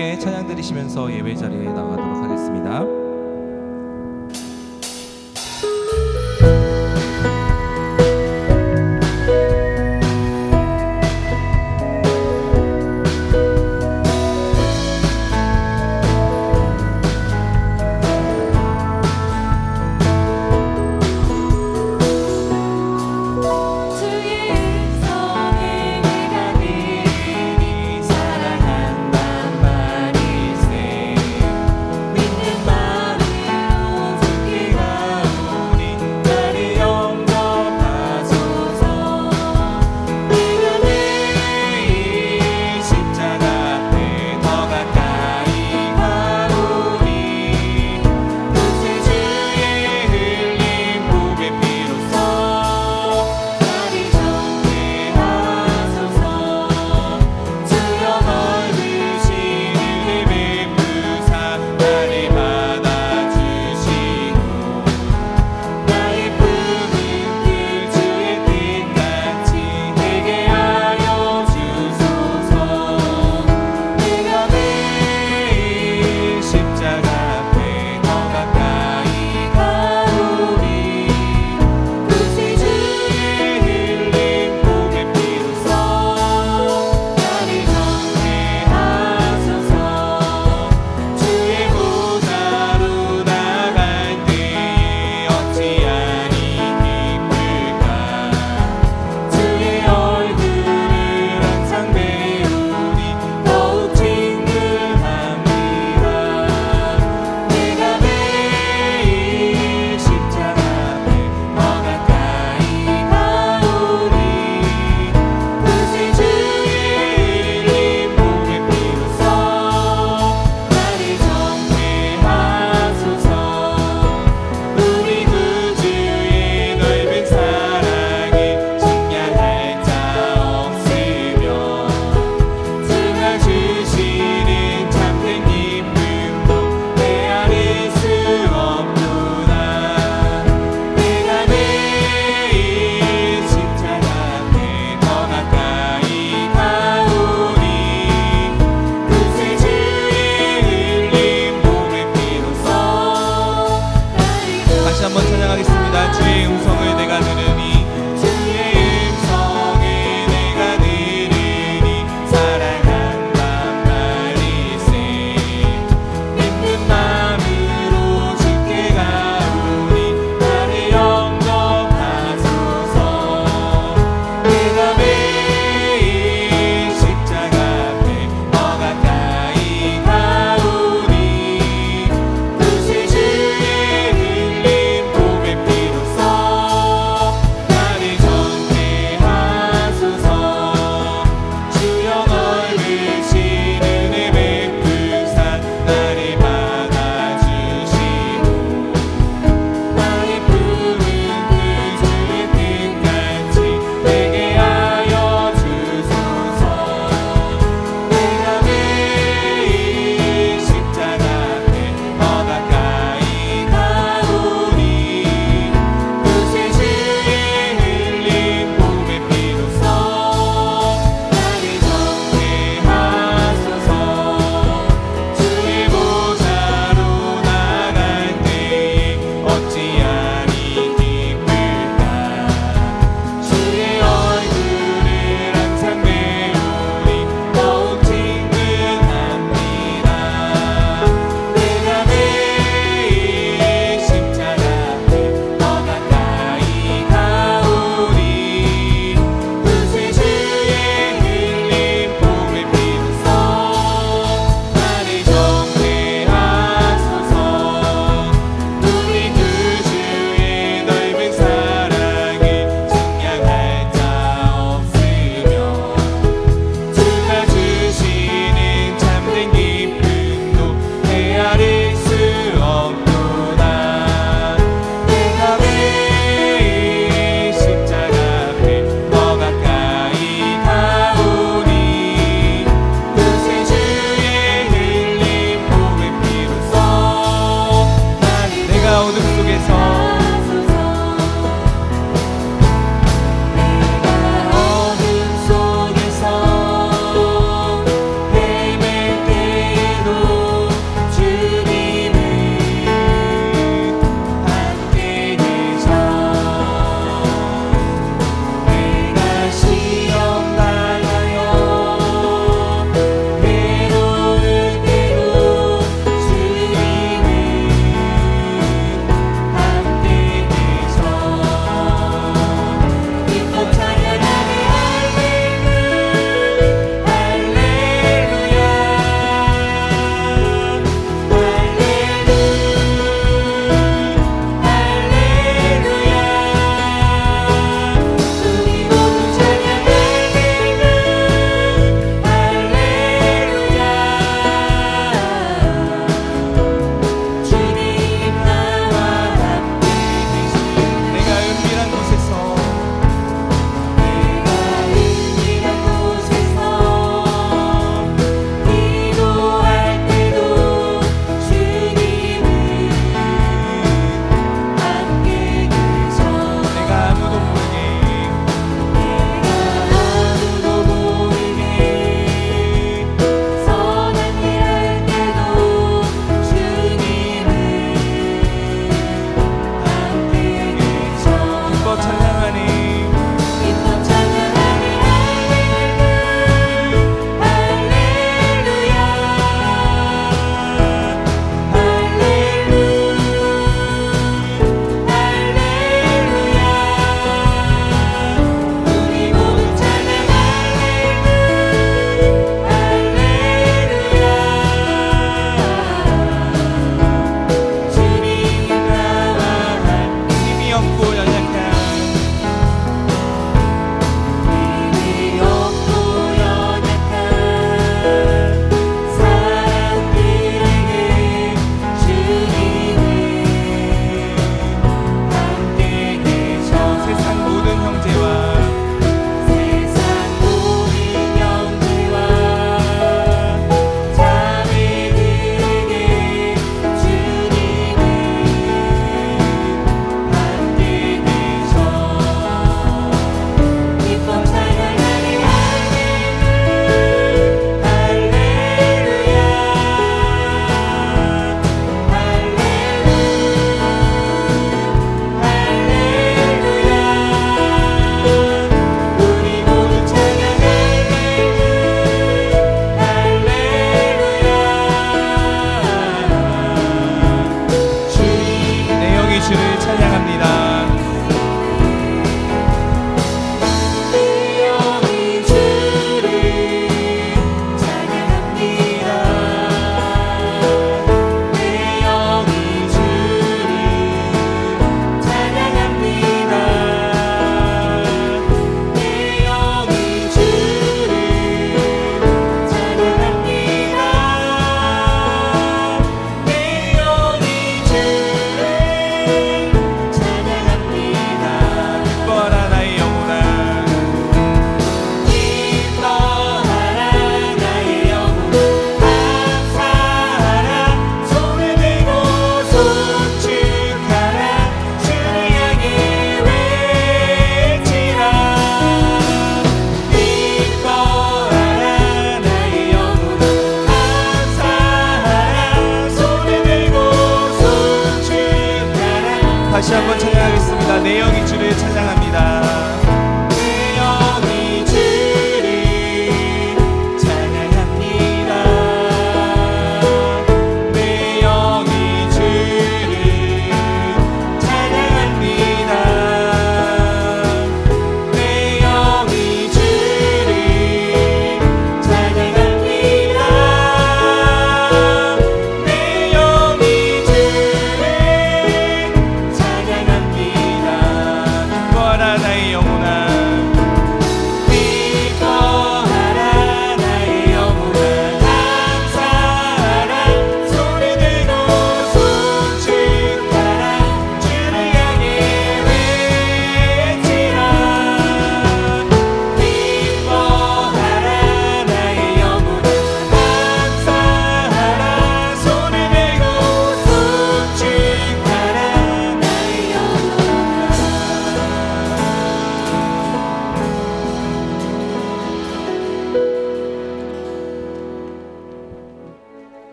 함께 찬양 드리시면서 예배 자리에 나가도록 하겠습니다. 사랑한단 말일세 믿는 말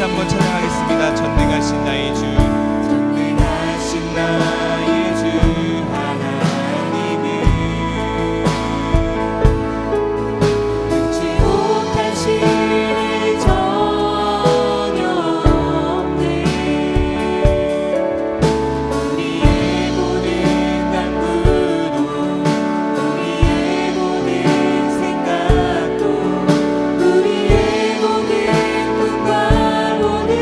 다시 한번 찬양하겠습니다. 전능하신 나의 주, 전능하신 나의 주 하나님은 늙지 못한 시를 전혀 없네. 우리의 모든 간구도 우리의 모든 생각도 우리의 모든 꿈과 모든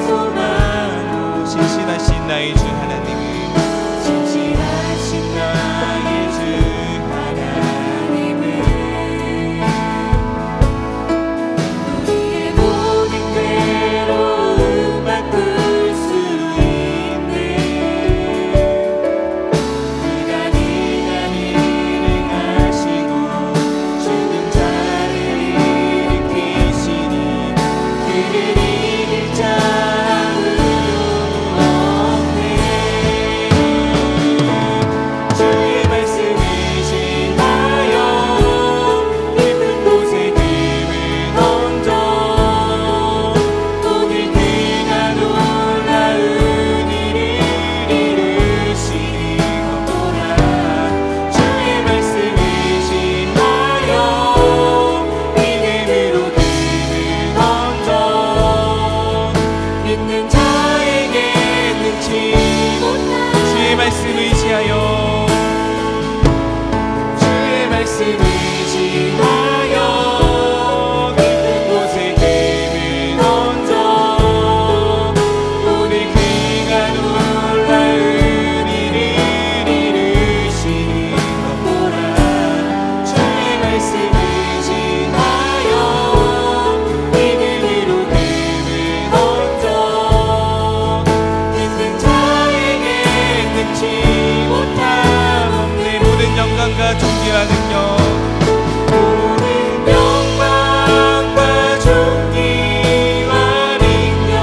소망도 신실하신 나의 주 하나님은 진실하신 나의 주 하나님은 우리의 모든 괴로움 바꿀 수 있네. 그가 네가 일행하시고 죽은 자를 일으키시니 그를 이길 자 아무도 없네. 주의 말씀을 신하여 깊은 곳에 금을 던져 오늘 그가 놀라운 일을 이루시는 것보라. 주의 말씀을 신하여 믿음으로 금을 던져 믿는 자에게 능치 못한 주의 말씀 의지하여 주의 말씀을 지하여 깊은 곳에 금을 던져 오늘 그가 놀라운 일을 이루시는 것보라. 주의 말씀을 지하여 믿음으로 금을 던져 믿는 자에게 능치 못함 없네. 모든 영광과 존귀와 능력 모든 영광과 존귀와 능력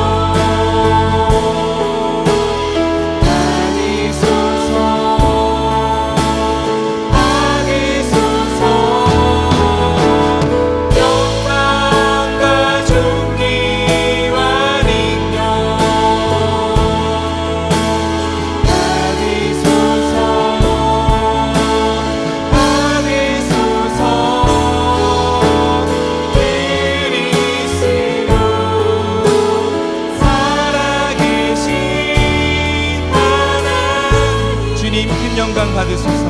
받으소서 받으소서. 영광과 존귀와 능력 받으소서 받으소서. 그리스도 살아계신 하나님 주님 큰 영광 받으소서.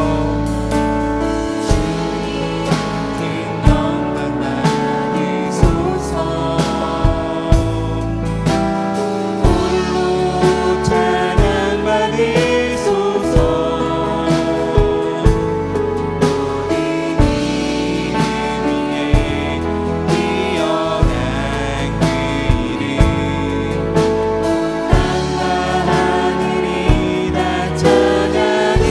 큰 영광 받으소서. 홀로 찬양 받으소서. 모든 이름 위에 뛰어난 그 이름 땅과 하늘이 다 찾아내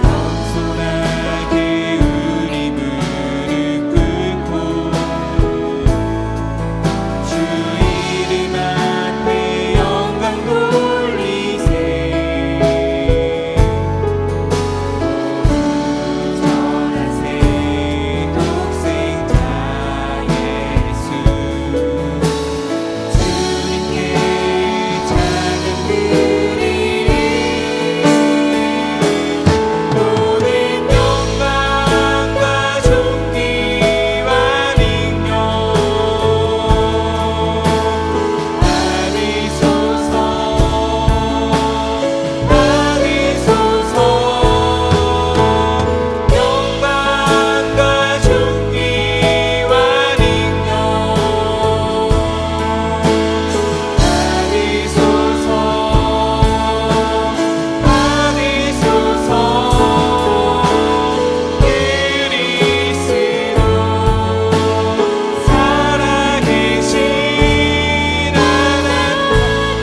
겸손하게 우리 무릎 꿇고 주 이름 앞에 영광 돌리세. 전하세 독생자 예수 주님께 찬양 드리리. 모든 영광과 존귀와 능력 받으소서 받으소서. 영광과 존귀와 능력 받으소서 받으소서. 그리스도 살아계신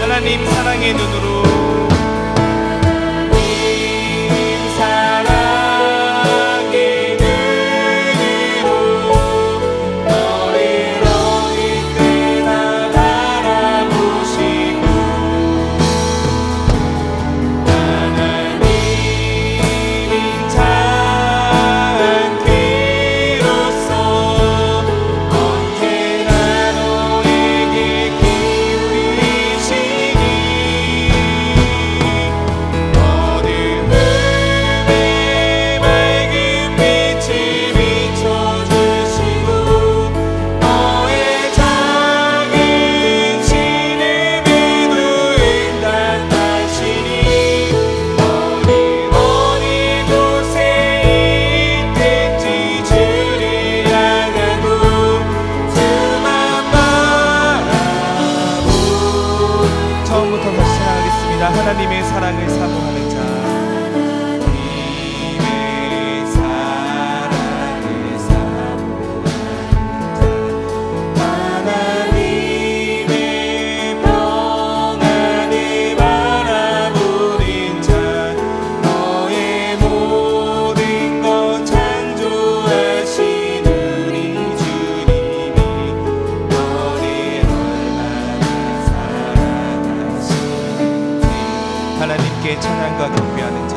하나님 사랑의 눈으로 하나님 사랑의 눈으로 너를 어릴 때나 바라보시고 하나님 인자한 그로서 언제 사랑을 사모하는 자 하나님의 사랑을 사모하는 자 하나님의 평안을 바라보는 자 너의 모든 것 창조하신 우리 주님이 너를 얼마나 사랑하시는지 하나님께 찬양과 경배하는 자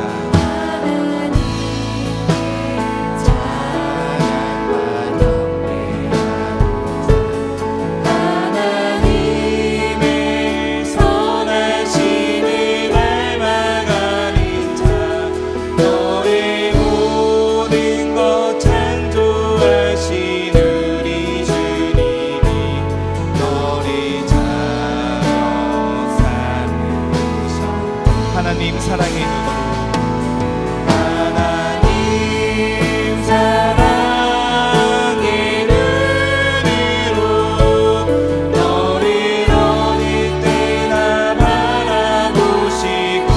하나님의 선하심을 닮아가는 자 너의 모든 것 창조하신 우리 주님이 너를 자녀 삼으셔 하나님 사랑의 눈으로 하나님 사랑의 눈으로 너를 어느 때나 바라보시고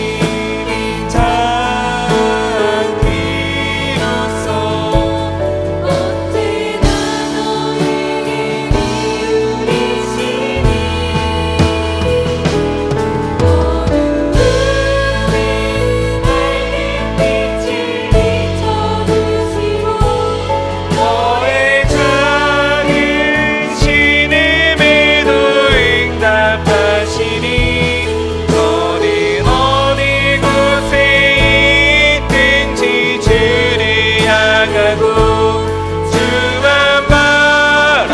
하나님이 자비로서 언제나 너에게 기울이시니 어두움에 밝은 빛을 비춰주시고 너의 작은 신음에도 응답하시니 너는 어느 곳에 있든지 주를 향하고 주만 바라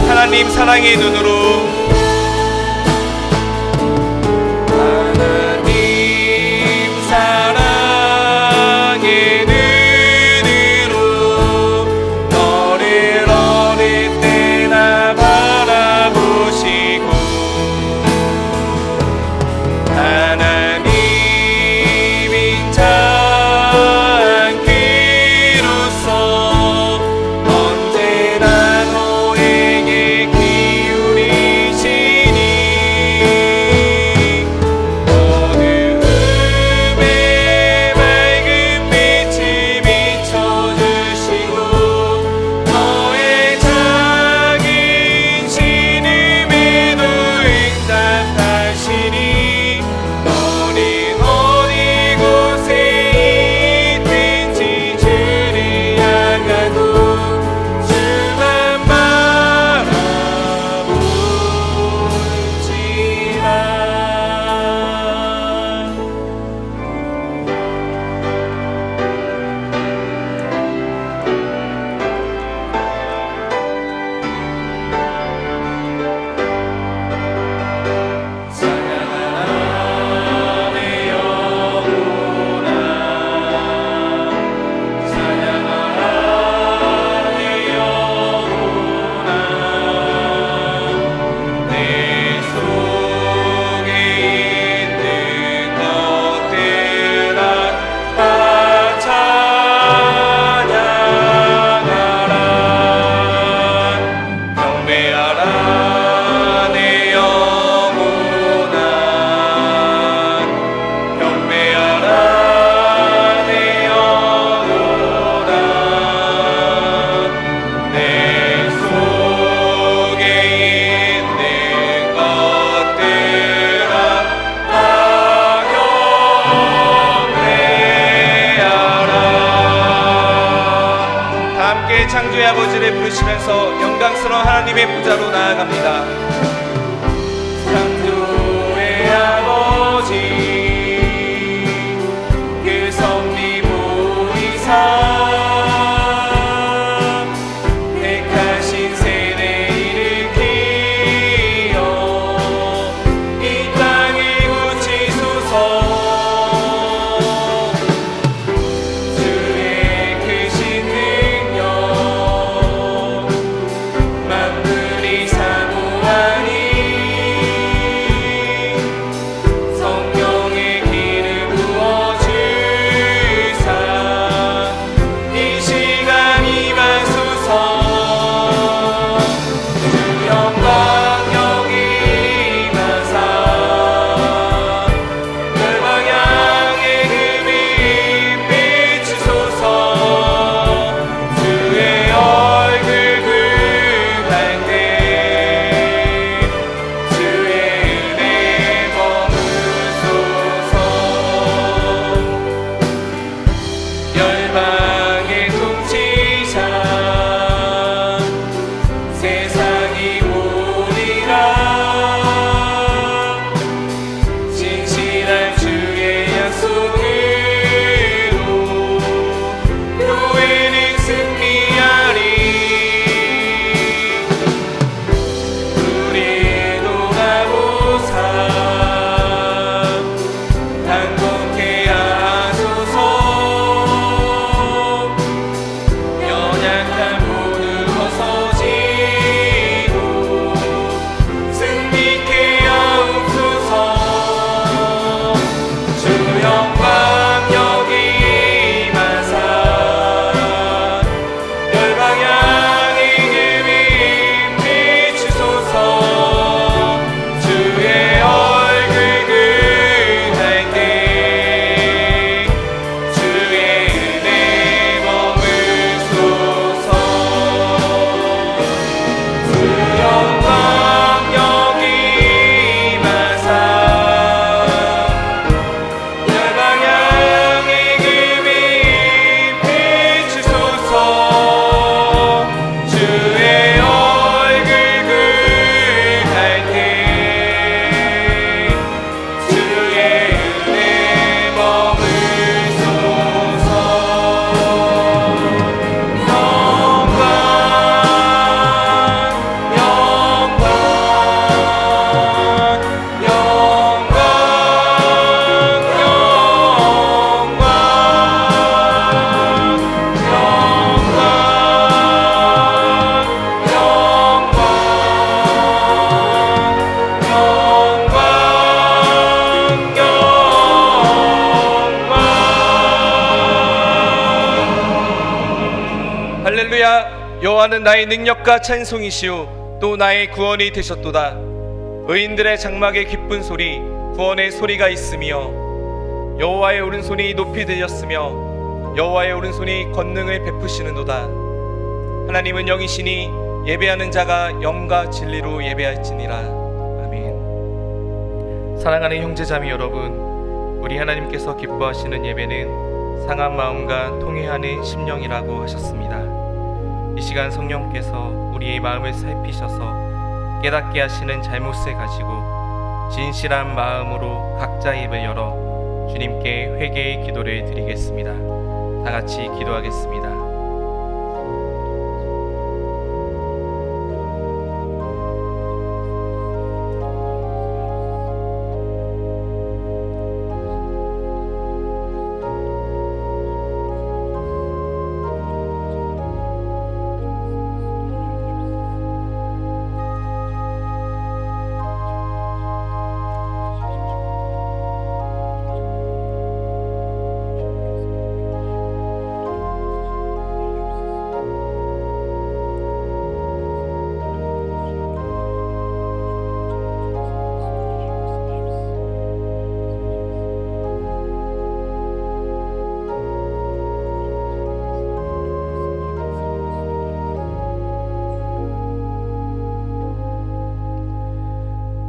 하나님 사랑의 눈으로 하나님 사랑의 눈으로 너를 어느 때나 바라보시고 하나님인 자기로서 언제나 너에게 기울이시니 어두움에 밝은 빛을 비춰주시고 너의 작은 신음에도 응답하시니 너는 어느 곳에 있든지 주를 향하고 주만 바라볼지라 찬양하라 내 영혼아 찬양하라 내 영혼아 내 속에 있는 것들아 다 찬양하라 경배하라 내 영혼아 경배하라 내 영혼아 내 속에 있는 것들아 다 경배하라 다 함께 창조의 아버지를 부르시면서 영광스러운 하나님의 보좌로 나아갑니다. 창조의 아버지 그 섭리 보이사 택하신 세대 일으키어 이 땅을 고치소서 주의 크신 능력 만물이 사모하니 성령의 기름 부어주사 할렐루야. 여호와는 나의 능력과 찬송이시요 또 나의 구원이 되셨도다. 의인들의 장막에 기쁜 소리 구원의 소리가 있으며 여호와의 오른손이 높이 들렸으며 여호와의 오른손이 권능을 베푸시는도다. 하나님은 영이시니 예배하는 자가 영과 진리로 예배할지니라. 아멘. 사랑하는 형제자매 여러분, 우리 하나님께서 기뻐하시는 예배는 상한 마음과 통회하는 심령이라고 하셨습니다. 이 시간 성령께서 우리의 마음을 살피셔서 깨닫게 하시는 잘못을 가지고 진실한 마음으로 각자 입을 열어 주님께 회개의 기도를 드리겠습니다. 다 같이 기도하겠습니다.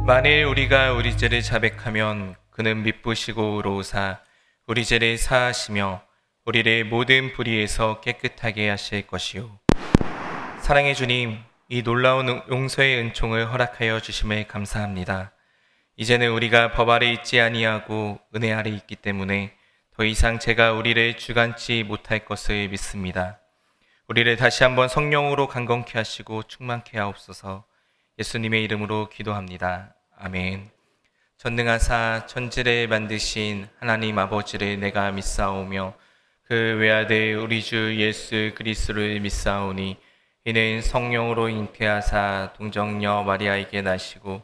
만일 우리가 우리 죄를 자백하면 그는 미쁘시고 의로우사 우리 죄를 사하시며 우리를 모든 불의에서 깨끗하게 하실 것이요. 사랑의 주님, 이 놀라운 용서의 은총을 허락하여 주심에 감사합니다. 이제는 우리가 법 아래 있지 아니하고 은혜 아래 있기 때문에 더 이상 죄가 우리를 주관치 못할 것을 믿습니다. 우리를 다시 한번 성령으로 강건케 하시고 충만케 하옵소서. 예수님의 이름으로 기도합니다. 아멘. 전능하사 천지를 만드신 하나님 아버지를 내가 믿사오며 그 외아들 우리 주 예수 그리스도를 믿사오니 이는 성령으로 잉태하사 동정녀 마리아에게 나시고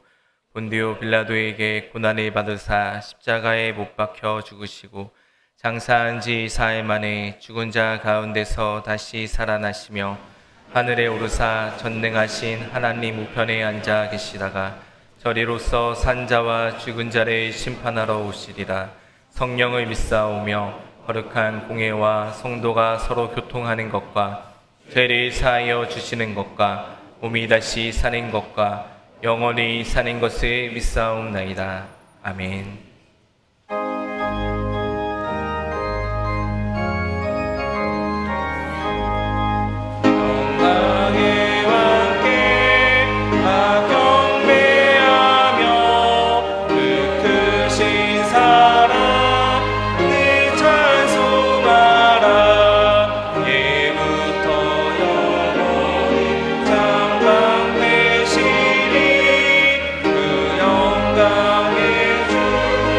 본디오 빌라도에게 고난을 받으사 십자가에 못 박혀 죽으시고 장사한 지 4일 만에 죽은 자 가운데서 다시 살아나시며 하늘에 오르사 전능하신 하나님 우편에 앉아 계시다가 저리로서 산자와 죽은 자를 심판하러 오시리라. 성령을 믿사오며 거룩한 공회와 성도가 서로 교통하는 것과 죄를 사하여 주시는 것과 몸이 다시 사는 것과 영원히 사는 것을 믿사옵나이다. 아멘. 그 영광의 주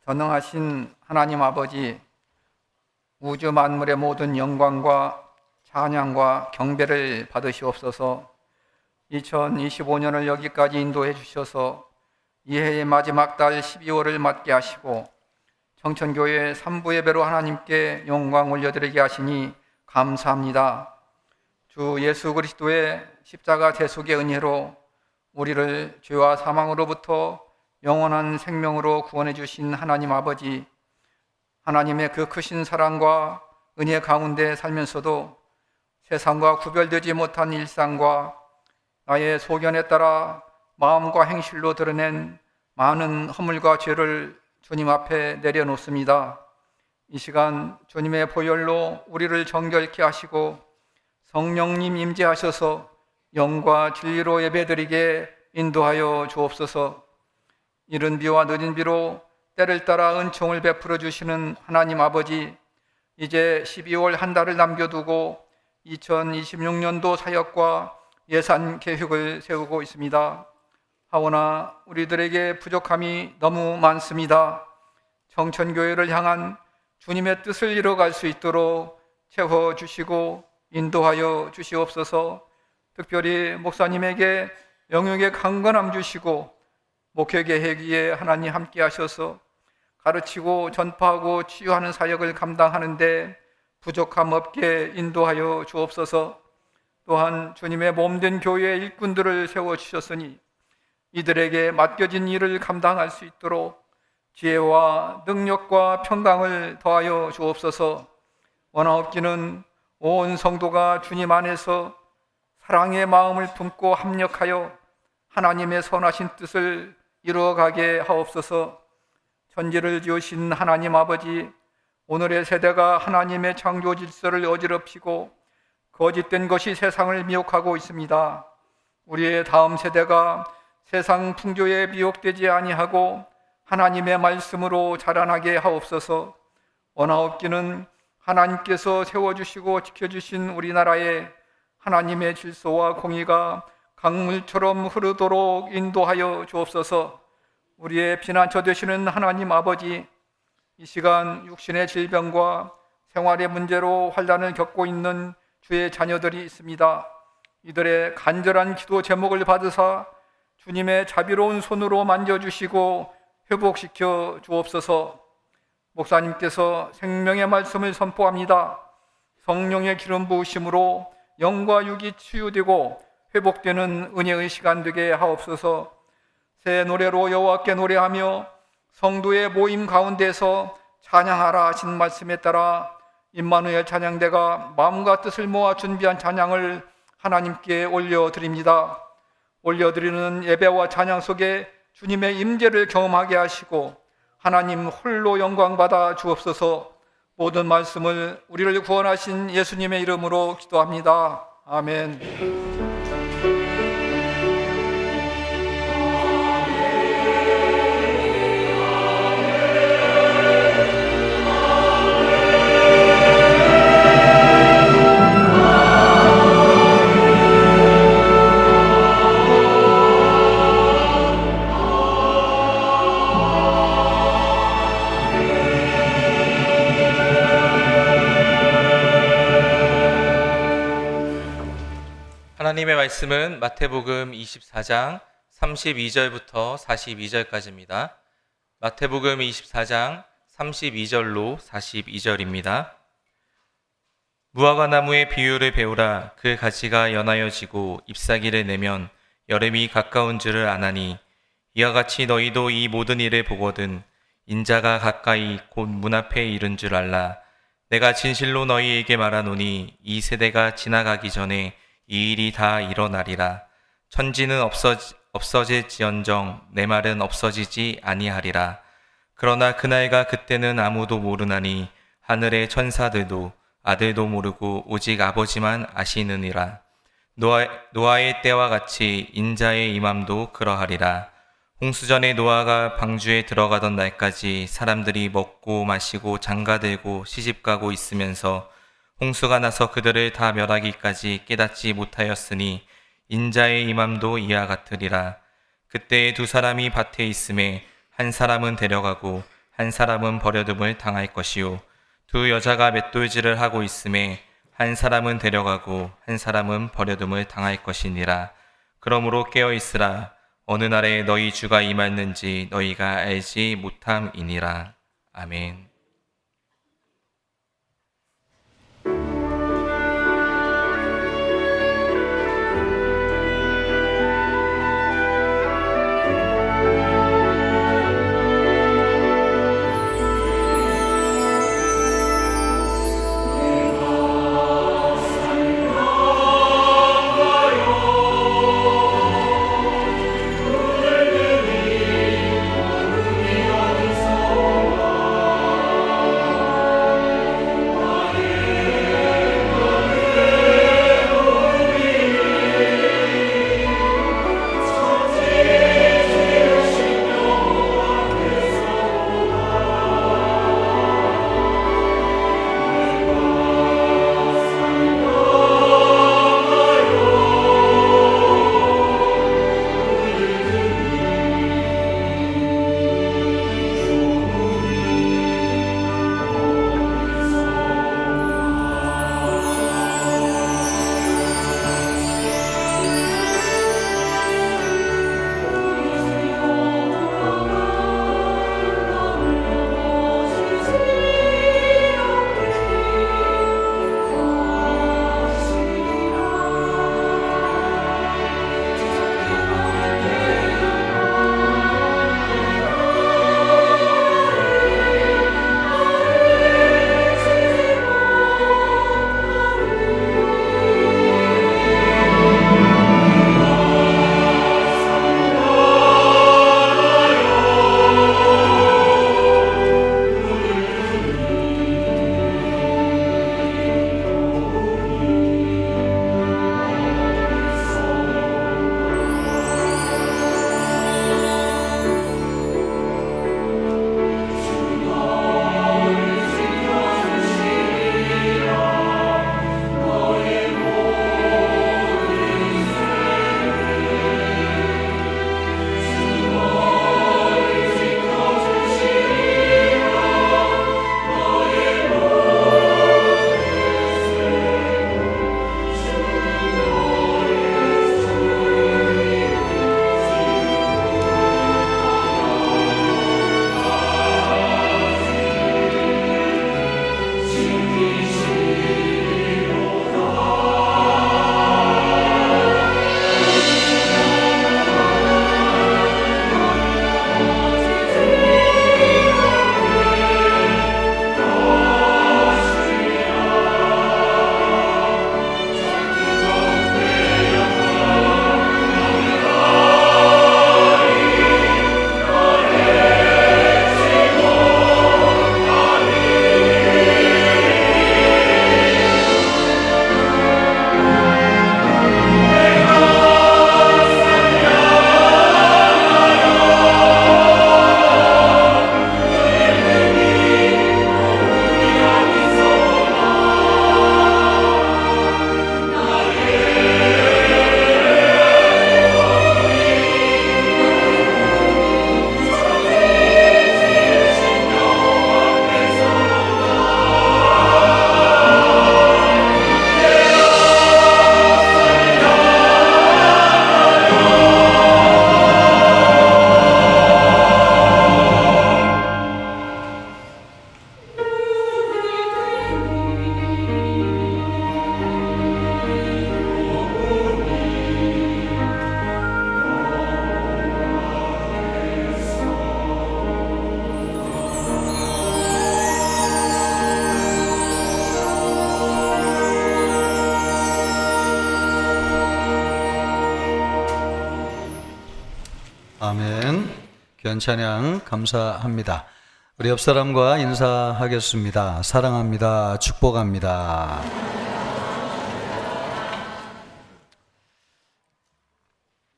전능하신 하나님 아버지, 우주 만물의 모든 영광과 찬양과 경배를 받으시옵소서. 2025년을 여기까지 인도해 주셔서 이 해의 마지막 달 12월을 맞게 하시고 청천교회 3부 예배로 하나님께 영광 올려드리게 하시니 감사합니다. 주 예수 그리스도의 십자가 대속의 은혜로 우리를 죄와 사망으로부터 영원한 생명으로 구원해 주신 하나님 아버지, 하나님의 그 크신 사랑과 은혜 가운데 살면서도 세상과 구별되지 못한 일상과 나의 소견에 따라 마음과 행실로 드러낸 많은 허물과 죄를 주님 앞에 내려놓습니다. 이 시간 주님의 보혈로 우리를 정결케 하시고 성령님 임재하셔서 영과 진리로 예배드리게 인도하여 주옵소서. 이른 비와 늦은 비로 때를 따라 은총을 베풀어 주시는 하나님 아버지, 이제 12월 한 달을 남겨두고 2026년도 사역과 예산 계획을 세우고 있습니다. 하오나 우리들에게 부족함이 너무 많습니다. 청천교회를 향한 주님의 뜻을 이뤄갈 수 있도록 채워주시고 인도하여 주시옵소서. 특별히 목사님에게 영역의 강건함 주시고 목회 계획위에 하나님 함께 하셔서 가르치고 전파하고 치유하는 사역을 감당하는데 부족함 없게 인도하여 주옵소서. 또한 주님의 몸된 교회의 일꾼들을 세워주셨으니 이들에게 맡겨진 일을 감당할 수 있도록 지혜와 능력과 평강을 더하여 주옵소서. 원하옵기는 온 성도가 주님 안에서 사랑의 마음을 품고 합력하여 하나님의 선하신 뜻을 이루어가게 하옵소서. 천지를 지으신 하나님 아버지, 오늘의 세대가 하나님의 창조 질서를 어지럽히고 거짓된 것이 세상을 미혹하고 있습니다. 우리의 다음 세대가 세상 풍조에 미혹되지 아니하고 하나님의 말씀으로 자라나게 하옵소서. 원하옵기는 하나님께서 세워주시고 지켜주신 우리나라에 하나님의 질서와 공의가 강물처럼 흐르도록 인도하여 주옵소서. 우리의 피난처 되시는 하나님 아버지, 이 시간 육신의 질병과 생활의 문제로 환난을 겪고 있는 주의 자녀들이 있습니다. 이들의 간절한 기도 제목을 받으사 주님의 자비로운 손으로 만져주시고 회복시켜 주옵소서. 목사님께서 생명의 말씀을 선포합니다. 성령의 기름 부으심으로 영과 육이 치유되고 회복되는 은혜의 시간 되게 하옵소서. 새 노래로 여호와께 노래하며 성도의 모임 가운데서 찬양하라 하신 말씀에 따라 임마누엘 찬양대가 마음과 뜻을 모아 준비한 찬양을 하나님께 올려드립니다. 올려드리는 예배와 찬양 속에 주님의 임재를 경험하게 하시고 하나님 홀로 영광받아 주옵소서. 모든 말씀을 우리를 구원하신 예수님의 이름으로 기도합니다. 아멘. 하나님의 말씀은 마태복음 24장 32절부터 42절까지입니다. 마태복음 24장 32절로 42절입니다. 무화과 나무의 비유를 배우라. 그 가지가 연하여 지고 잎사귀를 내면 여름이 가까운 줄을 아나니 이와 같이 너희도 이 모든 일을 보거든 인자가 가까이 곧 문 앞에 이른 줄 알라. 내가 진실로 너희에게 말하노니 이 세대가 지나가기 전에 이 일이 다 일어나리라. 천지는 없어질지언정 내 말은 없어지지 아니하리라. 그러나 그날과 그때는 아무도 모르나니 하늘의 천사들도 아들도 모르고 오직 아버지만 아시느니라. 노아의 때와 같이 인자의 임함도 그러하리라. 홍수전에 노아가 방주에 들어가던 날까지 사람들이 먹고 마시고 장가들고 시집가고 있으면서 홍수가 나서 그들을 다 멸하기까지 깨닫지 못하였으니 인자의 임함도 이와 같으리라. 그때에 두 사람이 밭에 있음에 한 사람은 데려가고 한 사람은 버려둠을 당할 것이요 두 여자가 맷돌질을 하고 있음에 한 사람은 데려가고 한 사람은 버려둠을 당할 것이니라. 그러므로 깨어 있으라. 어느 날에 너희 주가 임했는지 너희가 알지 못함이니라. 아멘. 아멘. 귀한 찬양 감사합니다. 우리 옆 사람과 인사하겠습니다. 사랑합니다. 축복합니다.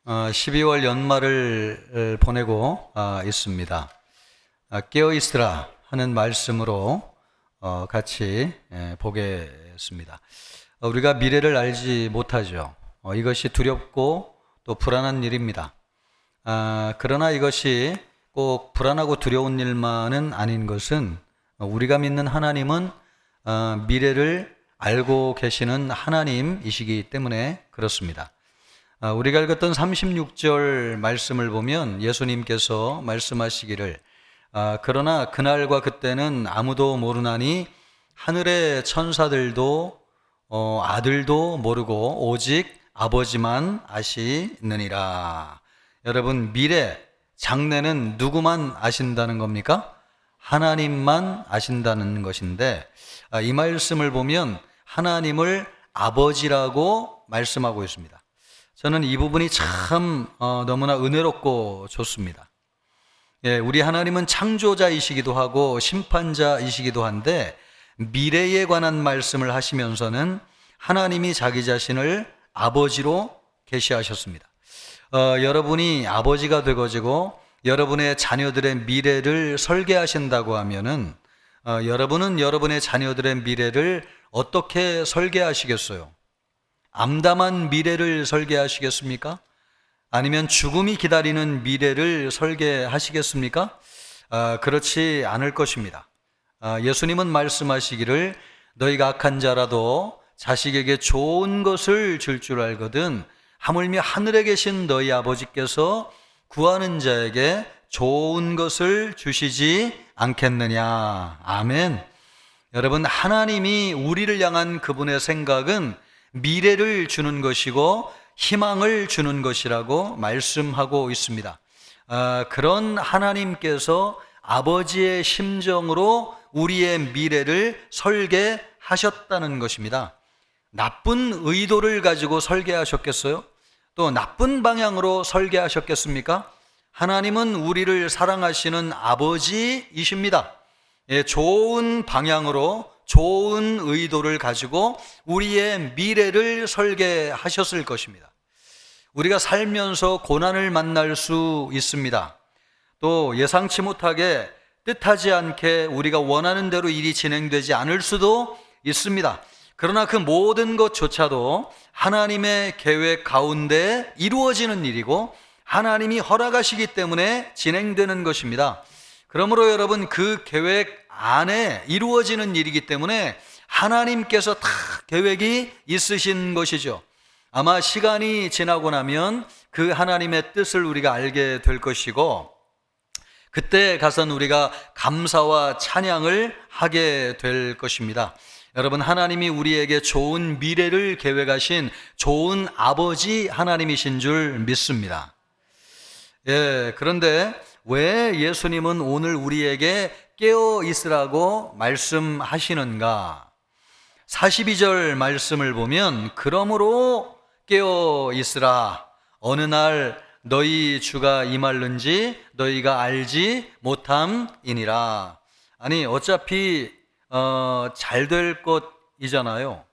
12월 연말을 보내고 있습니다. 깨어 있으라 하는 말씀으로 같이 보겠습니다. 우리가 미래를 알지 못하죠. 이것이 두렵고 또 불안한 일입니다. 그러나 이것이 꼭 불안하고 두려운 일만은 아닌 것은 우리가 믿는 하나님은 미래를 알고 계시는 하나님이시기 때문에 그렇습니다. 우리가 읽었던 36절 말씀을 보면 예수님께서 말씀하시기를 그러나 그날과 그때는 아무도 모르나니 하늘의 천사들도 아들도 모르고 오직 아버지만 아시느니라. 여러분, 미래, 장래는 누구만 아신다는 겁니까? 하나님만 아신다는 것인데, 이 말씀을 보면 하나님을 아버지라고 말씀하고 있습니다. 저는 이 부분이 참 너무나 은혜롭고 좋습니다. 예, 우리 하나님은 창조자이시기도 하고 심판자이시기도 한데, 미래에 관한 말씀을 하시면서는 하나님이 자기 자신을 아버지로 계시하셨습니다. 여러분이 아버지가 되어지고 여러분의 자녀들의 미래를 설계하신다고 하면은 여러분은 여러분의 자녀들의 미래를 어떻게 설계하시겠어요? 암담한 미래를 설계하시겠습니까? 아니면 죽음이 기다리는 미래를 설계하시겠습니까? 그렇지 않을 것입니다. 예수님은 말씀하시기를 너희가 악한 자라도 자식에게 좋은 것을 줄 줄 알거든 하물며 하늘에 계신 너희 아버지께서 구하는 자에게 좋은 것을 주시지 않겠느냐. 아멘. 여러분, 하나님이 우리를 향한 그분의 생각은 미래를 주는 것이고 희망을 주는 것이라고 말씀하고 있습니다. 그런 하나님께서 아버지의 심정으로 우리의 미래를 설계하셨다는 것입니다. 나쁜 의도를 가지고 설계하셨겠어요? 또 나쁜 방향으로 설계하셨겠습니까? 하나님은 우리를 사랑하시는 아버지이십니다. 예, 좋은 방향으로 좋은 의도를 가지고 우리의 미래를 설계하셨을 것입니다. 우리가 살면서 고난을 만날 수 있습니다. 또 예상치 못하게 뜻하지 않게 우리가 원하는 대로 일이 진행되지 않을 수도 있습니다. 그러나 그 모든 것조차도 하나님의 계획 가운데 이루어지는 일이고 하나님이 허락하시기 때문에 진행되는 것입니다. 그러므로 여러분, 그 계획 안에 이루어지는 일이기 때문에 하나님께서 다 계획이 있으신 것이죠. 아마 시간이 지나고 나면 그 하나님의 뜻을 우리가 알게 될 것이고 그때 가서는 우리가 감사와 찬양을 하게 될 것입니다. 여러분, 하나님이 우리에게 좋은 미래를 계획하신 좋은 아버지 하나님이신 줄 믿습니다. 예, 그런데 왜 예수님은 오늘 우리에게 깨어 있으라고 말씀하시는가? 42절 말씀을 보면 그러므로 깨어 있으라. 어느 날 너희 주가 임할는지 너희가 알지 못함이니라. 아니, 어차피 잘 될 것이잖아요.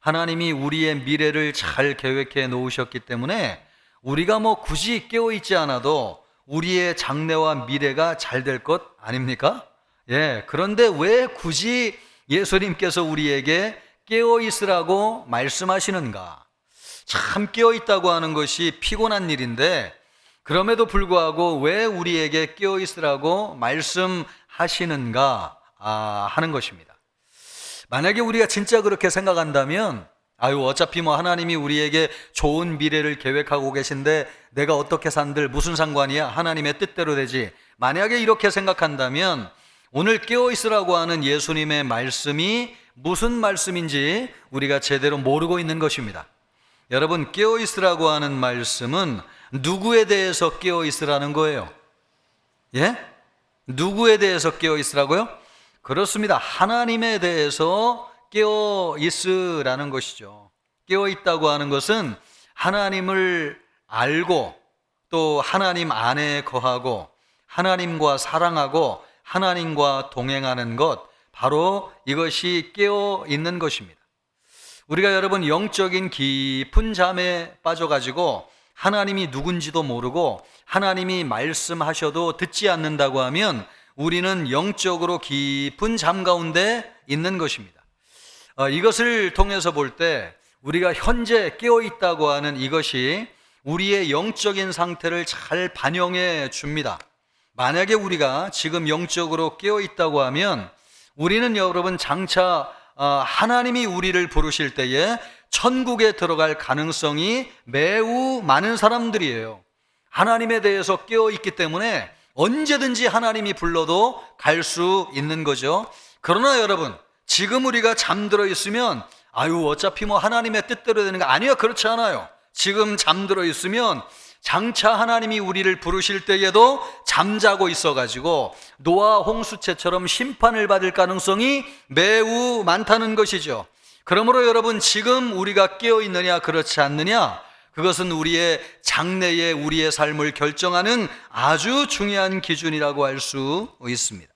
하나님이 우리의 미래를 잘 계획해 놓으셨기 때문에 우리가 굳이 깨어 있지 않아도 우리의 장래와 미래가 잘 될 것 아닙니까? 예, 그런데 왜 굳이 예수님께서 우리에게 깨어 있으라고 말씀하시는가? 참, 깨어 있다고 하는 것이 피곤한 일인데 그럼에도 불구하고 왜 우리에게 깨어 있으라고 말씀하시는가 하는 것입니다. 만약에 우리가 진짜 그렇게 생각한다면 어차피 하나님이 우리에게 좋은 미래를 계획하고 계신데 내가 어떻게 산들 무슨 상관이야? 하나님의 뜻대로 되지. 만약에 이렇게 생각한다면 오늘 깨어 있으라고 하는 예수님의 말씀이 무슨 말씀인지 우리가 제대로 모르고 있는 것입니다. 여러분, 깨어 있으라고 하는 말씀은 누구에 대해서 깨어 있으라는 거예요? 예? 누구에 대해서 깨어 있으라고요? 그렇습니다. 하나님에 대해서 깨어 있으라는 것이죠. 깨어 있다고 하는 것은 하나님을 알고 또 하나님 안에 거하고 하나님과 사랑하고 하나님과 동행하는 것, 바로 이것이 깨어 있는 것입니다. 우리가 여러분 영적인 깊은 잠에 빠져가지고 하나님이 누군지도 모르고 하나님이 말씀하셔도 듣지 않는다고 하면 우리는 영적으로 깊은 잠 가운데 있는 것입니다. 이것을 통해서 볼 때 우리가 현재 깨어 있다고 하는 이것이 우리의 영적인 상태를 잘 반영해 줍니다. 만약에 우리가 지금 영적으로 깨어 있다고 하면 우리는 여러분 장차 하나님이 우리를 부르실 때에 천국에 들어갈 가능성이 매우 많은 사람들이에요. 하나님에 대해서 깨어 있기 때문에 언제든지 하나님이 불러도 갈 수 있는 거죠. 그러나 여러분, 지금 우리가 잠들어 있으면 어차피 뭐 하나님의 뜻대로 되는 거 아니요, 그렇지 않아요. 지금 잠들어 있으면 장차 하나님이 우리를 부르실 때에도 잠자고 있어가지고 노아 홍수채처럼 심판을 받을 가능성이 매우 많다는 것이죠. 그러므로 여러분, 지금 우리가 깨어 있느냐 그렇지 않느냐, 그것은 우리의 장래의 우리의 삶을 결정하는 아주 중요한 기준이라고 할 수 있습니다.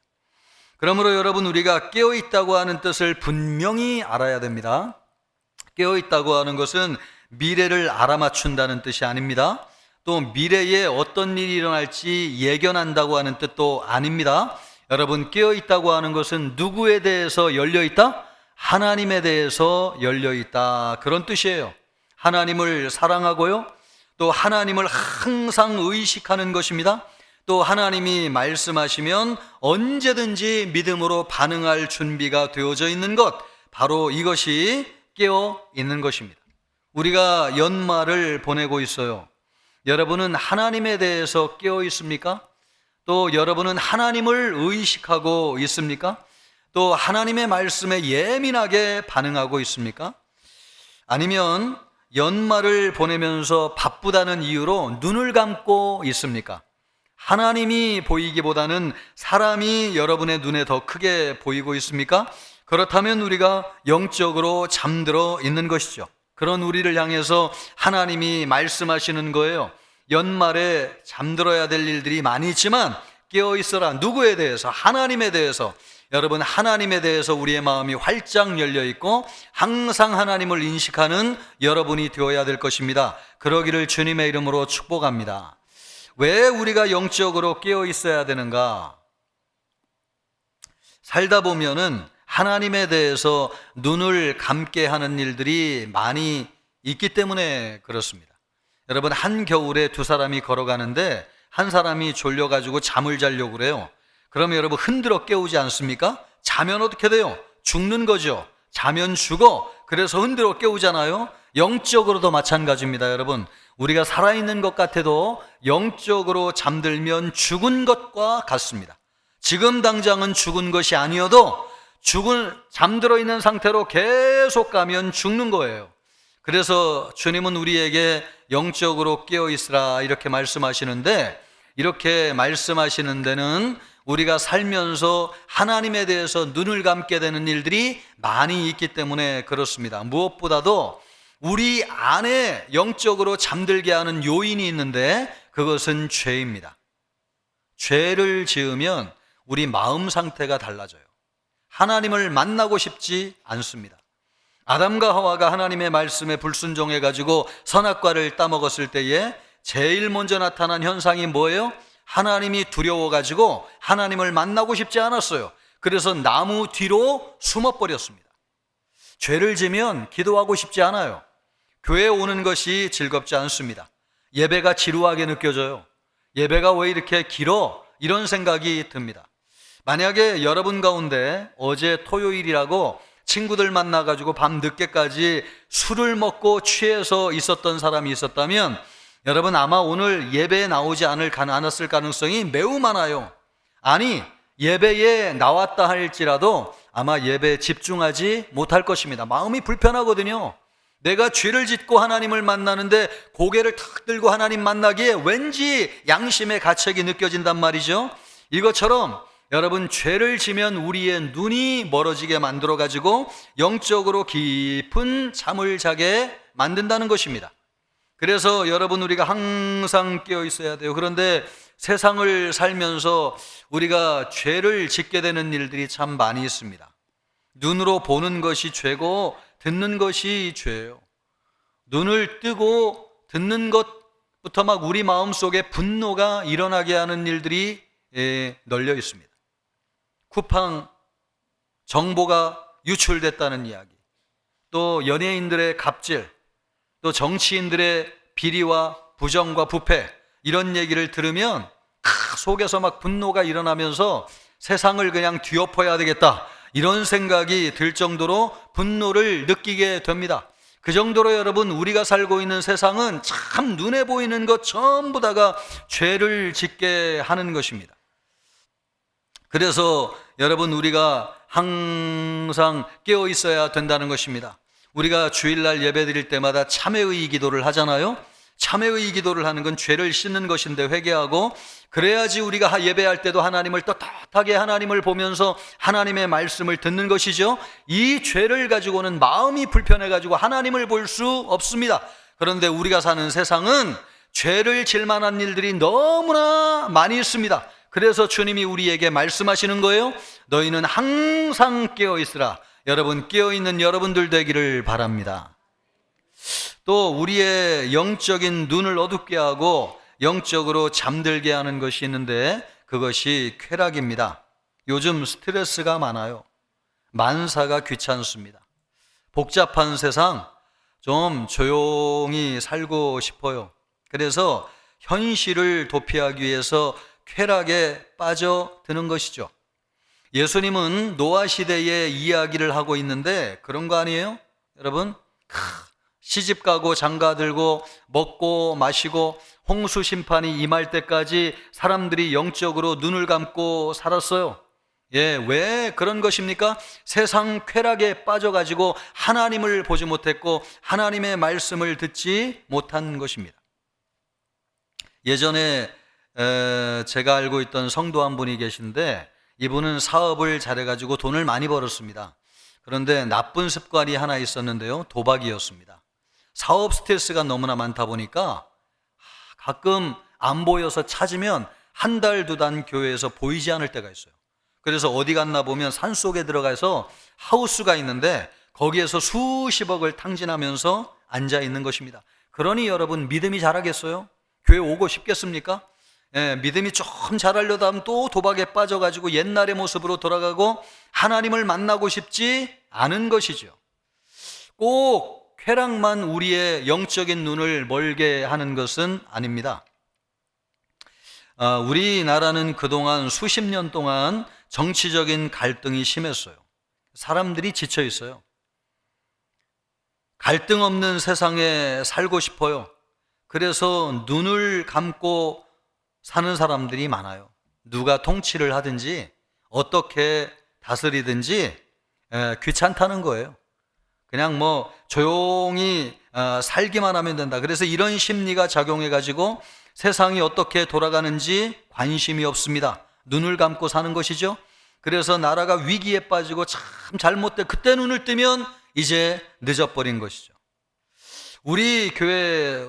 그러므로 여러분, 우리가 깨어 있다고 하는 뜻을 분명히 알아야 됩니다. 깨어 있다고 하는 것은 미래를 알아맞춘다는 뜻이 아닙니다. 또 미래에 어떤 일이 일어날지 예견한다고 하는 뜻도 아닙니다. 여러분, 깨어 있다고 하는 것은 누구에 대해서 열려 있다? 하나님에 대해서 열려 있다, 그런 뜻이에요. 하나님을 사랑하고요, 또 하나님을 항상 의식하는 것입니다. 또 하나님이 말씀하시면 언제든지 믿음으로 반응할 준비가 되어져 있는 것, 바로 이것이 깨어 있는 것입니다. 우리가 연말을 보내고 있어요. 여러분은 하나님에 대해서 깨어 있습니까? 또 여러분은 하나님을 의식하고 있습니까? 또 하나님의 말씀에 예민하게 반응하고 있습니까? 아니면 연말을 보내면서 바쁘다는 이유로 눈을 감고 있습니까? 하나님이 보이기보다는 사람이 여러분의 눈에 더 크게 보이고 있습니까? 그렇다면 우리가 영적으로 잠들어 있는 것이죠. 그런 우리를 향해서 하나님이 말씀하시는 거예요. 연말에 잠들어야 될 일들이 많이 있지만 깨어 있어라. 누구에 대해서? 하나님에 대해서. 여러분, 하나님에 대해서 우리의 마음이 활짝 열려 있고 항상 하나님을 인식하는 여러분이 되어야 될 것입니다. 그러기를 주님의 이름으로 축복합니다. 왜 우리가 영적으로 깨어 있어야 되는가? 살다 보면은 하나님에 대해서 눈을 감게 하는 일들이 많이 있기 때문에 그렇습니다. 여러분, 한겨울에 두 사람이 걸어가는데 한 사람이 졸려가지고 잠을 자려고 그래요. 그러면 여러분, 흔들어 깨우지 않습니까? 자면 어떻게 돼요? 죽는 거죠. 자면 죽어. 그래서 흔들어 깨우잖아요. 영적으로도 마찬가지입니다. 여러분, 우리가 살아있는 것 같아도 영적으로 잠들면 죽은 것과 같습니다. 지금 당장은 죽은 것이 아니어도 잠들어 있는 상태로 계속 가면 죽는 거예요. 그래서 주님은 우리에게 영적으로 깨어 있으라 이렇게 말씀하시는데, 이렇게 말씀하시는 데는 우리가 살면서 하나님에 대해서 눈을 감게 되는 일들이 많이 있기 때문에 그렇습니다. 무엇보다도 우리 안에 영적으로 잠들게 하는 요인이 있는데 그것은 죄입니다. 죄를 지으면 우리 마음 상태가 달라져요. 하나님을 만나고 싶지 않습니다. 아담과 하와가 하나님의 말씀에 불순종해가지고 선악과를 따먹었을 때에 제일 먼저 나타난 현상이 뭐예요? 하나님이 두려워가지고 하나님을 만나고 싶지 않았어요. 그래서 나무 뒤로 숨어버렸습니다. 죄를 지면 기도하고 싶지 않아요. 교회에 오는 것이 즐겁지 않습니다. 예배가 지루하게 느껴져요. 예배가 왜 이렇게 길어? 이런 생각이 듭니다. 만약에 여러분 가운데 어제 토요일이라고 친구들 만나가지고 밤 늦게까지 술을 먹고 취해서 있었던 사람이 있었다면 여러분, 아마 오늘 예배에 나오지 않았을 가능성이 매우 많아요. 아니, 예배에 나왔다 할지라도 아마 예배에 집중하지 못할 것입니다. 마음이 불편하거든요. 내가 죄를 짓고 하나님을 만나는데 고개를 탁 들고 하나님 만나기에 왠지 양심의 가책이 느껴진단 말이죠. 이것처럼 여러분, 죄를 지면 우리의 눈이 멀어지게 만들어가지고 영적으로 깊은 잠을 자게 만든다는 것입니다. 그래서 여러분, 우리가 항상 깨어 있어야 돼요. 그런데 세상을 살면서 우리가 죄를 짓게 되는 일들이 참 많이 있습니다. 눈으로 보는 것이 죄고 듣는 것이 죄예요. 눈을 뜨고 듣는 것부터 막 우리 마음속에 분노가 일어나게 하는 일들이 널려 있습니다. 쿠팡 정보가 유출됐다는 이야기, 또 연예인들의 갑질, 또 정치인들의 비리와 부정과 부패, 이런 얘기를 들으면 속에서 막 분노가 일어나면서 세상을 그냥 뒤엎어야 되겠다, 이런 생각이 들 정도로 분노를 느끼게 됩니다. 그 정도로 여러분, 우리가 살고 있는 세상은 참 눈에 보이는 것 전부 다가 죄를 짓게 하는 것입니다. 그래서 여러분, 우리가 항상 깨어 있어야 된다는 것입니다. 우리가 주일날 예배 드릴 때마다 참회의 기도를 하잖아요. 참회의 기도를 하는 건 죄를 씻는 것인데 회개하고, 그래야지 우리가 예배할 때도 하나님을 떳떳하게 하나님을 보면서 하나님의 말씀을 듣는 것이죠. 이 죄를 가지고는 마음이 불편해 가지고 하나님을 볼 수 없습니다. 그런데 우리가 사는 세상은 죄를 질 만한 일들이 너무나 많이 있습니다. 그래서 주님이 우리에게 말씀하시는 거예요. 너희는 항상 깨어 있으라. 여러분, 깨어 있는 여러분들 되기를 바랍니다. 또 우리의 영적인 눈을 어둡게 하고 영적으로 잠들게 하는 것이 있는데, 그것이 쾌락입니다. 요즘 스트레스가 많아요. 만사가 귀찮습니다. 복잡한 세상, 좀 조용히 살고 싶어요. 그래서 현실을 도피하기 위해서 쾌락에 빠져드는 것이죠. 예수님은 노아 시대의 이야기를 하고 있는데 그런 거 아니에요? 여러분, 시집 가고 장가 들고 먹고 마시고 홍수 심판이 임할 때까지 사람들이 영적으로 눈을 감고 살았어요. 왜 그런 것입니까? 세상 쾌락에 빠져가지고 하나님을 보지 못했고 하나님의 말씀을 듣지 못한 것입니다. 예전에 제가 알고 있던 성도 한 분이 계신데, 이분은 사업을 잘해가지고 돈을 많이 벌었습니다. 그런데 나쁜 습관이 하나 있었는데요, 도박이었습니다. 사업 스트레스가 너무나 많다 보니까 가끔 안 보여서 찾으면 한 달, 두 달 교회에서 보이지 않을 때가 있어요. 그래서 어디 갔나 보면 산속에 들어가서 하우스가 있는데 거기에서 수십억을 탕진하면서 앉아 있는 것입니다. 그러니 여러분, 믿음이 자라겠어요? 교회 오고 싶겠습니까? 믿음이 좀 자라려다 하면 또 도박에 빠져가지고 옛날의 모습으로 돌아가고 하나님을 만나고 싶지 않은 것이죠. 꼭 쾌락만 우리의 영적인 눈을 멀게 하는 것은 아닙니다. 우리나라는 그동안 수십 년 동안 정치적인 갈등이 심했어요. 사람들이 지쳐 있어요. 갈등 없는 세상에 살고 싶어요. 그래서 눈을 감고 사는 사람들이 많아요. 누가 통치를 하든지 어떻게 다스리든지 귀찮다는 거예요. 그냥 뭐 조용히 살기만 하면 된다. 그래서 이런 심리가 작용해가지고 세상이 어떻게 돌아가는지 관심이 없습니다. 눈을 감고 사는 것이죠. 그래서 나라가 위기에 빠지고 참 잘못돼 그때 눈을 뜨면 이제 늦어버린 것이죠. 우리 교회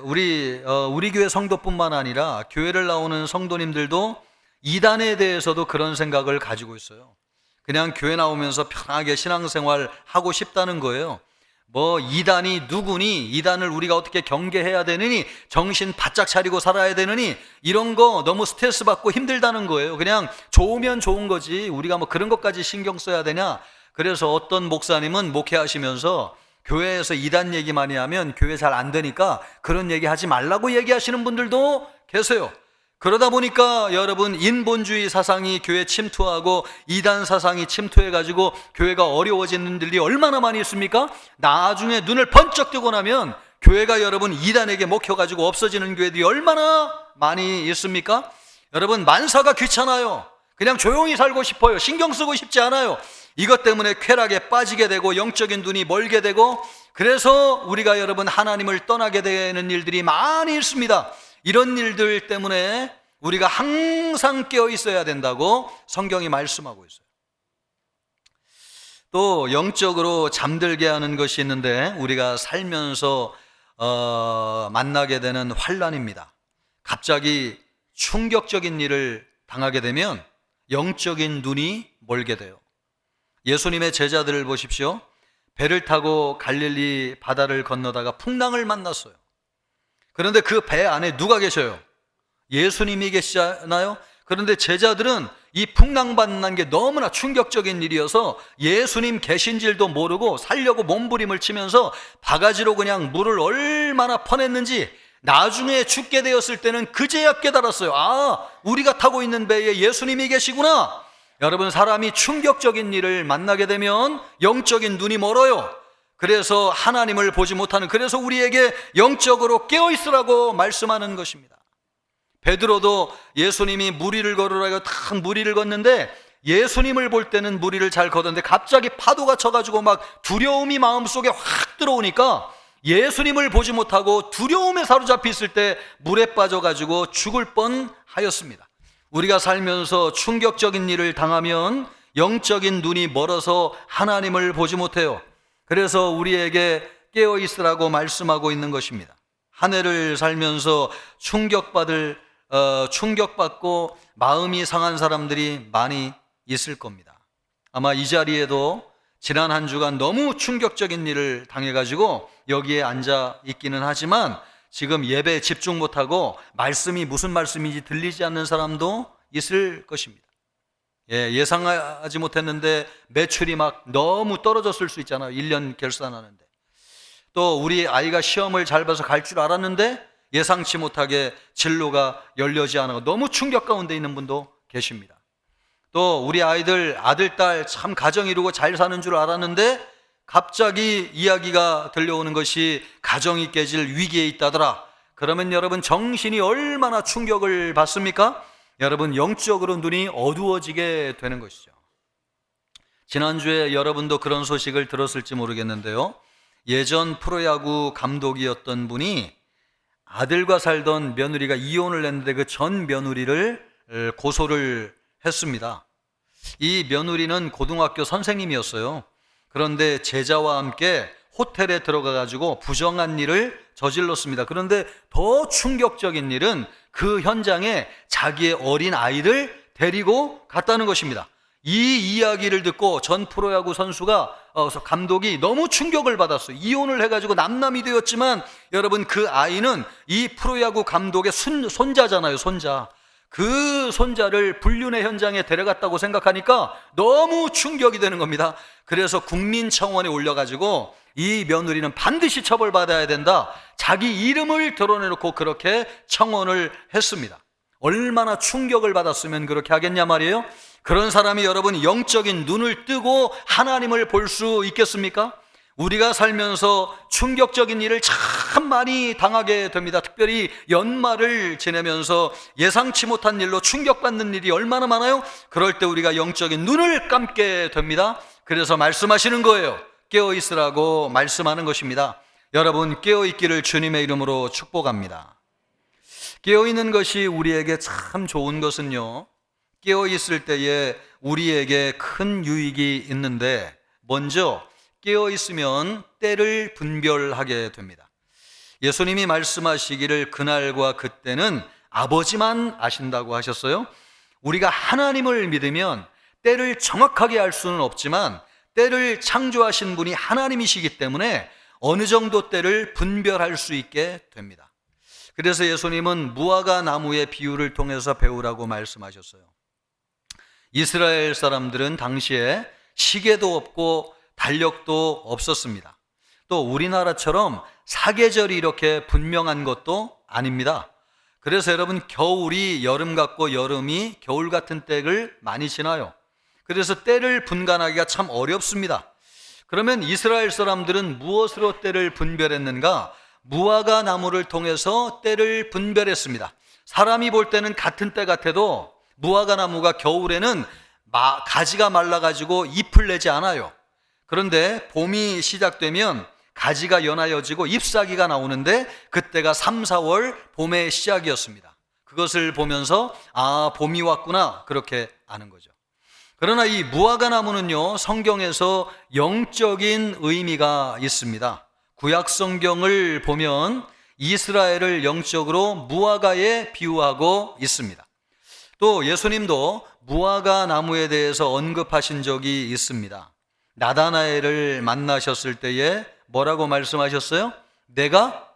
성도뿐만 아니라 교회를 나오는 성도님들도 이단에 대해서도 그런 생각을 가지고 있어요. 그냥 교회 나오면서 편하게 신앙생활 하고 싶다는 거예요. 뭐 이단이 누구니, 이단을 우리가 어떻게 경계해야 되느니, 정신 바짝 차리고 살아야 되느니, 이런 거 너무 스트레스 받고 힘들다는 거예요. 그냥 좋으면 좋은 거지 우리가 뭐 그런 것까지 신경 써야 되냐. 그래서 어떤 목사님은 목회하시면서 교회에서 이단 얘기 많이 하면 교회 잘 안 되니까 그런 얘기 하지 말라고 얘기하시는 분들도 계세요. 그러다 보니까 여러분, 인본주의 사상이 교회 침투하고 이단 사상이 침투해가지고 교회가 어려워지는 일이 얼마나 많이 있습니까? 나중에 눈을 번쩍 뜨고 나면 교회가 여러분 이단에게 먹혀가지고 없어지는 교회들이 얼마나 많이 있습니까? 여러분, 만사가 귀찮아요. 그냥 조용히 살고 싶어요. 신경 쓰고 싶지 않아요. 이것 때문에 쾌락에 빠지게 되고 영적인 눈이 멀게 되고, 그래서 우리가 여러분 하나님을 떠나게 되는 일들이 많이 있습니다. 이런 일들 때문에 우리가 항상 깨어 있어야 된다고 성경이 말씀하고 있어요. 또 영적으로 잠들게 하는 것이 있는데, 우리가 살면서 만나게 되는 환난입니다. 갑자기 충격적인 일을 당하게 되면 영적인 눈이 멀게 돼요. 예수님의 제자들을 보십시오. 배를 타고 갈릴리 바다를 건너다가 풍랑을 만났어요. 그런데 그 배 안에 누가 계셔요? 예수님이 계시잖아요. 그런데 제자들은 이 풍랑 만난 게 너무나 충격적인 일이어서 예수님 계신 줄도 모르고 살려고 몸부림을 치면서 바가지로 그냥 물을 얼마나 퍼냈는지 나중에 죽게 되었을 때는 그제야 깨달았어요. 아, 우리가 타고 있는 배에 예수님이 계시구나. 여러분, 사람이 충격적인 일을 만나게 되면 영적인 눈이 멀어요. 그래서 하나님을 보지 못하는, 그래서 우리에게 영적으로 깨어있으라고 말씀하는 것입니다. 베드로도 예수님이 무리를 걸으라고 탁 무리를 걷는데 예수님을 볼 때는 무리를 잘 걷었는데 갑자기 파도가 쳐가지고 막 두려움이 마음속에 확 들어오니까 예수님을 보지 못하고 두려움에 사로잡혀 있을 때 물에 빠져가지고 죽을 뻔하였습니다. 우리가 살면서 충격적인 일을 당하면 영적인 눈이 멀어서 하나님을 보지 못해요. 그래서 우리에게 깨어 있으라고 말씀하고 있는 것입니다. 한 해를 살면서 충격받고 마음이 상한 사람들이 많이 있을 겁니다. 아마 이 자리에도 지난 한 주간 너무 충격적인 일을 당해가지고 여기에 앉아 있기는 하지만 지금 예배에 집중 못하고 말씀이 무슨 말씀인지 들리지 않는 사람도 있을 것입니다. 예상하지 못했는데 매출이 막 너무 떨어졌을 수 있잖아요. 1년 결산하는데. 또 우리 아이가 시험을 잘 봐서 갈 줄 알았는데 예상치 못하게 진로가 열려지 않아 너무 충격 가운데 있는 분도 계십니다. 또 우리 아이들, 아들, 딸 참 가정 이루고 잘 사는 줄 알았는데 갑자기 이야기가 들려오는 것이 가정이 깨질 위기에 있다더라. 그러면 여러분 정신이 얼마나 충격을 받습니까? 여러분 영적으로 눈이 어두워지게 되는 것이죠. 지난주에 여러분도 그런 소식을 들었을지 모르겠는데요. 예전 프로야구 감독이었던 분이 아들과 살던 며느리가 이혼을 했는데 그 전 며느리를 고소를 했습니다. 이 며느리는 고등학교 선생님이었어요. 그런데 제자와 함께 호텔에 들어가 가지고 부정한 일을 저질렀습니다. 그런데 더 충격적인 일은 그 현장에 자기의 어린 아이를 데리고 갔다는 것입니다. 이 이야기를 듣고 전 프로야구 감독이 너무 충격을 받았어요. 이혼을 해가지고 남남이 되었지만 여러분 그 아이는 이 프로야구 감독의 손자잖아요. 손자. 그 손자를 불륜의 현장에 데려갔다고 생각하니까 너무 충격이 되는 겁니다. 그래서 국민청원에 올려가지고 이 며느리는 반드시 처벌받아야 된다. 자기 이름을 드러내놓고 그렇게 청원을 했습니다. 얼마나 충격을 받았으면 그렇게 하겠냐 말이에요. 그런 사람이 여러분 영적인 눈을 뜨고 하나님을 볼 수 있겠습니까? 우리가 살면서 충격적인 일을 참 많이 당하게 됩니다. 특별히 연말을 지내면서 예상치 못한 일로 충격받는 일이 얼마나 많아요? 그럴 때 우리가 영적인 눈을 감게 됩니다. 그래서 말씀하시는 거예요. 깨어있으라고 말씀하는 것입니다. 여러분 깨어있기를 주님의 이름으로 축복합니다. 깨어있는 것이 우리에게 참 좋은 것은요, 깨어있을 때에 우리에게 큰 유익이 있는데 먼저 깨어있으면 때를 분별하게 됩니다. 예수님이 말씀하시기를 그날과 그때는 아버지만 아신다고 하셨어요. 우리가 하나님을 믿으면 때를 정확하게 알 수는 없지만 때를 창조하신 분이 하나님이시기 때문에 어느 정도 때를 분별할 수 있게 됩니다. 그래서 예수님은 무화과 나무의 비유를 통해서 배우라고 말씀하셨어요. 이스라엘 사람들은 당시에 시계도 없고 달력도 없었습니다. 또 우리나라처럼 사계절이 이렇게 분명한 것도 아닙니다. 그래서 여러분 겨울이 여름 같고 여름이 겨울 같은 때를 많이 지나요. 그래서 때를 분간하기가 참 어렵습니다. 그러면 이스라엘 사람들은 무엇으로 때를 분별했는가? 무화과 나무를 통해서 때를 분별했습니다. 사람이 볼 때는 같은 때 같아도 무화과 나무가 겨울에는 가지가 말라가지고 잎을 내지 않아요. 그런데 봄이 시작되면 가지가 연하여지고 잎사귀가 나오는데 그때가 3, 4월 봄의 시작이었습니다. 그것을 보면서 봄이 왔구나 그렇게 아는 거죠. 그러나 이 무화과 나무는요, 성경에서 영적인 의미가 있습니다. 구약 성경을 보면 이스라엘을 영적으로 무화과에 비유하고 있습니다. 또 예수님도 무화과 나무에 대해서 언급하신 적이 있습니다. 나다나엘을 만나셨을 때에 뭐라고 말씀하셨어요? 내가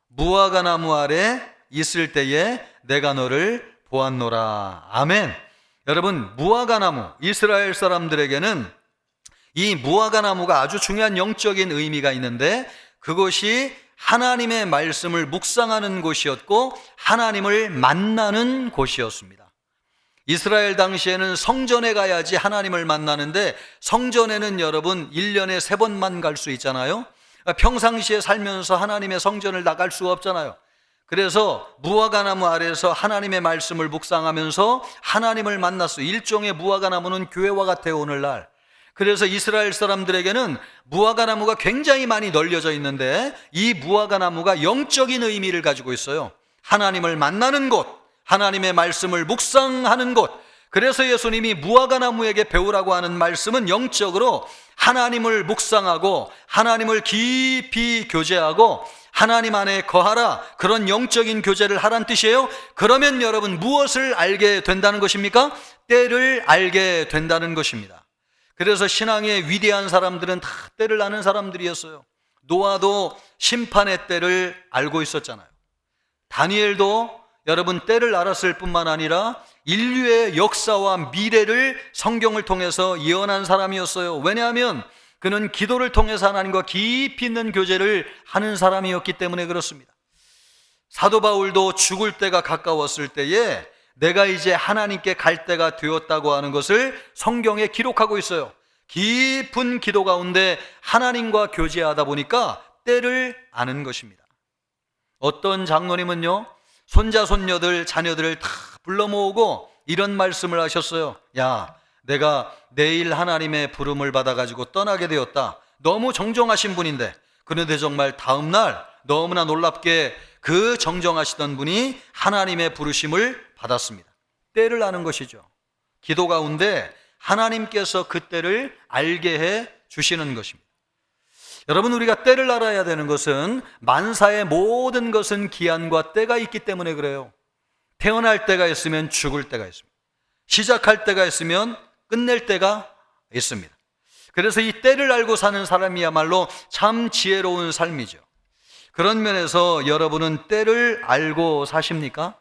무화과 나무 아래 있을 때에 내가 너를 보았노라. 아멘. 여러분 무화과 나무, 이스라엘 사람들에게는 이 무화과 나무가 아주 중요한 영적인 의미가 있는데 그것이 하나님의 말씀을 묵상하는 곳이었고 하나님을 만나는 곳이었습니다. 이스라엘 당시에는 성전에 가야지 하나님을 만나는데 성전에는 여러분 1년에 3번만 갈 수 있잖아요. 평상시에 살면서 하나님의 성전을 나갈 수가 없잖아요. 그래서 무화과나무 아래에서 하나님의 말씀을 묵상하면서 하나님을 만났어요. 일종의 무화과나무는 교회와 같아요, 오늘날. 그래서 이스라엘 사람들에게는 무화과나무가 굉장히 많이 널려져 있는데 이 무화과나무가 영적인 의미를 가지고 있어요. 하나님을 만나는 곳, 하나님의 말씀을 묵상하는 곳. 그래서 예수님이 무화과나무에게 배우라고 하는 말씀은 영적으로 하나님을 묵상하고 하나님을 깊이 교제하고 하나님 안에 거하라, 그런 영적인 교제를 하란 뜻이에요. 그러면 여러분 무엇을 알게 된다는 것입니까? 때를 알게 된다는 것입니다. 그래서 신앙의 위대한 사람들은 다 때를 아는 사람들이었어요. 노아도 심판의 때를 알고 있었잖아요. 다니엘도 여러분 때를 알았을 뿐만 아니라 인류의 역사와 미래를 성경을 통해서 예언한 사람이었어요. 왜냐하면 그는 기도를 통해서 하나님과 깊이 있는 교제를 하는 사람이었기 때문에 그렇습니다. 사도 바울도 죽을 때가 가까웠을 때에 내가 이제 하나님께 갈 때가 되었다고 하는 것을 성경에 기록하고 있어요. 깊은 기도 가운데 하나님과 교제하다 보니까 때를 아는 것입니다. 어떤 장로님은요, 손자 손녀들 자녀들을 다 불러 모으고 이런 말씀을 하셨어요. 야, 내가 내일 하나님의 부름을 받아가지고 떠나게 되었다. 너무 정정하신 분인데, 그런데 정말 다음날 너무나 놀랍게 그 정정하시던 분이 하나님의 부르심을 받았습니다. 때를 아는 것이죠. 기도 가운데 하나님께서 그 때를 알게 해 주시는 것입니다. 여러분, 우리가 때를 알아야 되는 것은 만사의 모든 것은 기한과 때가 있기 때문에 그래요. 태어날 때가 있으면 죽을 때가 있습니다. 시작할 때가 있으면 끝낼 때가 있습니다. 그래서 이 때를 알고 사는 사람이야말로 참 지혜로운 삶이죠. 그런 면에서 여러분은 때를 알고 사십니까?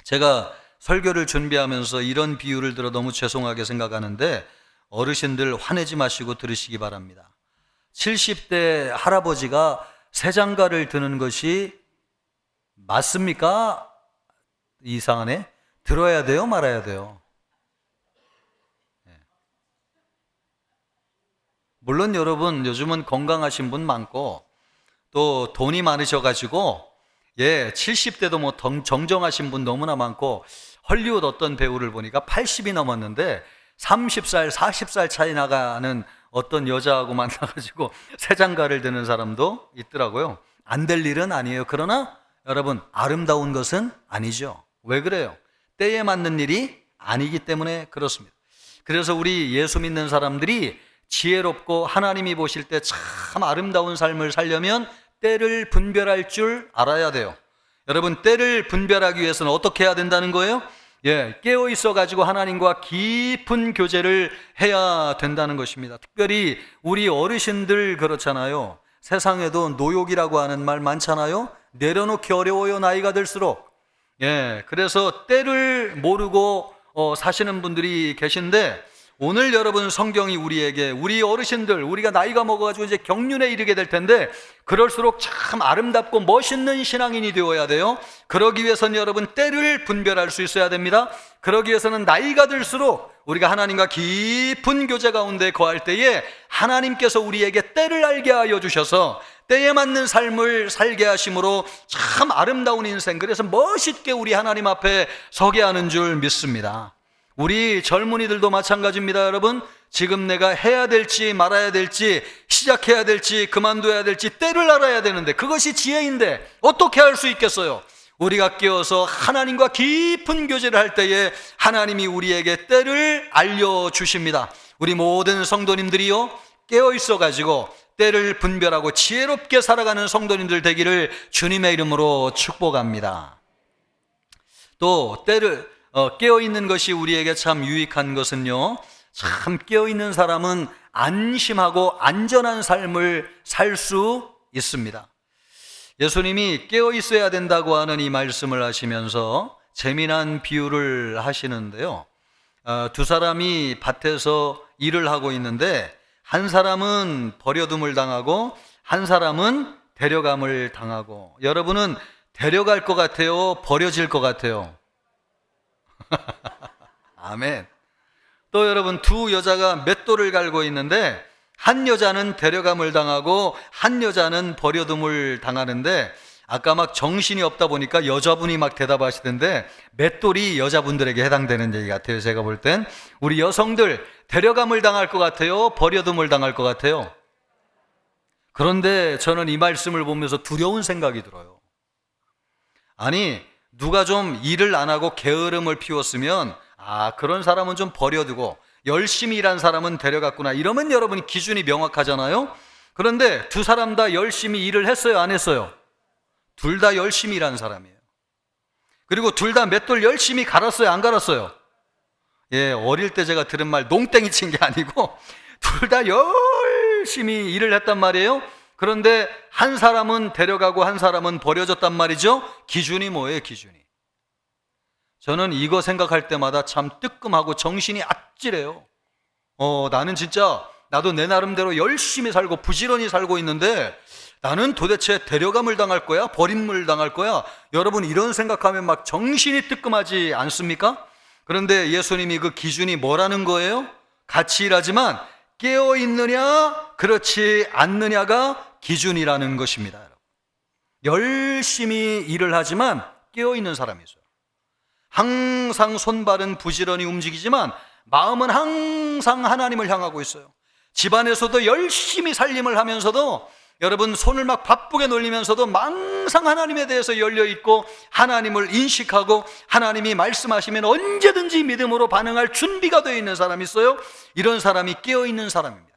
제가 설교를 준비하면서 이런 비유를 들어 너무 죄송하게 생각하는데 어르신들 화내지 마시고 들으시기 바랍니다. 70대 할아버지가 새 장가를 드는 것이 맞습니까? 이상하네. 들어야 돼요, 말아야 돼요? 물론 여러분 요즘은 건강하신 분 많고 또 돈이 많으셔가지고 70대도 뭐 정정하신 분 너무나 많고, 헐리우드 어떤 배우를 보니까 80이 넘었는데 30살, 40살 차이 나가는 어떤 여자하고 만나가지고 새 장가를 드는 사람도 있더라고요. 안 될 일은 아니에요. 그러나 여러분, 아름다운 것은 아니죠. 왜 그래요? 때에 맞는 일이 아니기 때문에 그렇습니다. 그래서 우리 예수 믿는 사람들이 지혜롭고 하나님이 보실 때 참 아름다운 삶을 살려면 때를 분별할 줄 알아야 돼요. 여러분, 때를 분별하기 위해서는 어떻게 해야 된다는 거예요? 깨어 있어가지고 하나님과 깊은 교제를 해야 된다는 것입니다. 특별히 우리 어르신들 그렇잖아요. 세상에도 노욕이라고 하는 말 많잖아요. 내려놓기 어려워요, 나이가 들수록. 그래서 때를 모르고 사시는 분들이 계신데, 오늘 여러분 성경이 우리에게, 우리 어르신들, 우리가 나이가 먹어가지고 이제 경륜에 이르게 될 텐데 그럴수록 참 아름답고 멋있는 신앙인이 되어야 돼요. 그러기 위해서는 여러분 때를 분별할 수 있어야 됩니다. 그러기 위해서는 나이가 들수록 우리가 하나님과 깊은 교제 가운데 거할 때에 하나님께서 우리에게 때를 알게 하여 주셔서 때에 맞는 삶을 살게 하심으로 참 아름다운 인생, 그래서 멋있게 우리 하나님 앞에 서게 하는 줄 믿습니다. 우리 젊은이들도 마찬가지입니다. 여러분, 지금 내가 해야 될지 말아야 될지, 시작해야 될지 그만둬야 될지 때를 알아야 되는데, 그것이 지혜인데 어떻게 할 수 있겠어요? 우리가 깨어서 하나님과 깊은 교제를 할 때에 하나님이 우리에게 때를 알려주십니다. 우리 모든 성도님들이요, 깨어 있어가지고 때를 분별하고 지혜롭게 살아가는 성도님들 되기를 주님의 이름으로 축복합니다. 또 때를 깨어있는 것이 우리에게 참 유익한 것은요, 참 깨어있는 사람은 안심하고 안전한 삶을 살 수 있습니다. 예수님이 깨어있어야 된다고 하는 이 말씀을 하시면서 재미난 비유를 하시는데요, 두 사람이 밭에서 일을 하고 있는데 한 사람은 버려둠을 당하고 한 사람은 데려감을 당하고, 여러분은 데려갈 것 같아요? 버려질 것 같아요? 아멘. 또 여러분, 두 여자가 맷돌을 갈고 있는데 한 여자는 데려감을 당하고 한 여자는 버려둠을 당하는데, 아까 막 정신이 없다 보니까 여자분이 막 대답하시던데 맷돌이 여자분들에게 해당되는 얘기 같아요. 제가 볼 땐 우리 여성들 데려감을 당할 것 같아요? 버려둠을 당할 것 같아요? 그런데 저는 이 말씀을 보면서 두려운 생각이 들어요. 아니, 누가 좀 일을 안 하고 게으름을 피웠으면 그런 사람은 좀 버려두고 열심히 일한 사람은 데려갔구나, 이러면 여러분 기준이 명확하잖아요. 그런데 두 사람 다 열심히 일을 했어요, 안 했어요? 둘 다 열심히 일한 사람이에요. 그리고 둘 다 맷돌 열심히 갈았어요, 안 갈았어요? 예, 어릴 때 제가 들은 말 농땡이 친 게 아니고 둘 다 열심히 일을 했단 말이에요. 그런데 한 사람은 데려가고 한 사람은 버려졌단 말이죠. 기준이 뭐예요, 기준이? 저는 이거 생각할 때마다 참 뜨끔하고 정신이 아찔해요. 나는 진짜, 나도 내 나름대로 열심히 살고 부지런히 살고 있는데 나는 도대체 데려감을 당할 거야? 버림을 당할 거야? 여러분, 이런 생각하면 막 정신이 뜨끔하지 않습니까? 그런데 예수님이 그 기준이 뭐라는 거예요? 같이 일하지만 깨어있느냐 그렇지 않느냐가 기준이라는 것입니다. 열심히 일을 하지만 깨어있는 사람이 있어요. 항상 손발은 부지런히 움직이지만 마음은 항상 하나님을 향하고 있어요. 집안에서도 열심히 살림을 하면서도 여러분 손을 막 바쁘게 놀리면서도 항상 하나님에 대해서 열려있고 하나님을 인식하고 하나님이 말씀하시면 언제든지 믿음으로 반응할 준비가 되어 있는 사람이 있어요. 이런 사람이 깨어있는 사람입니다.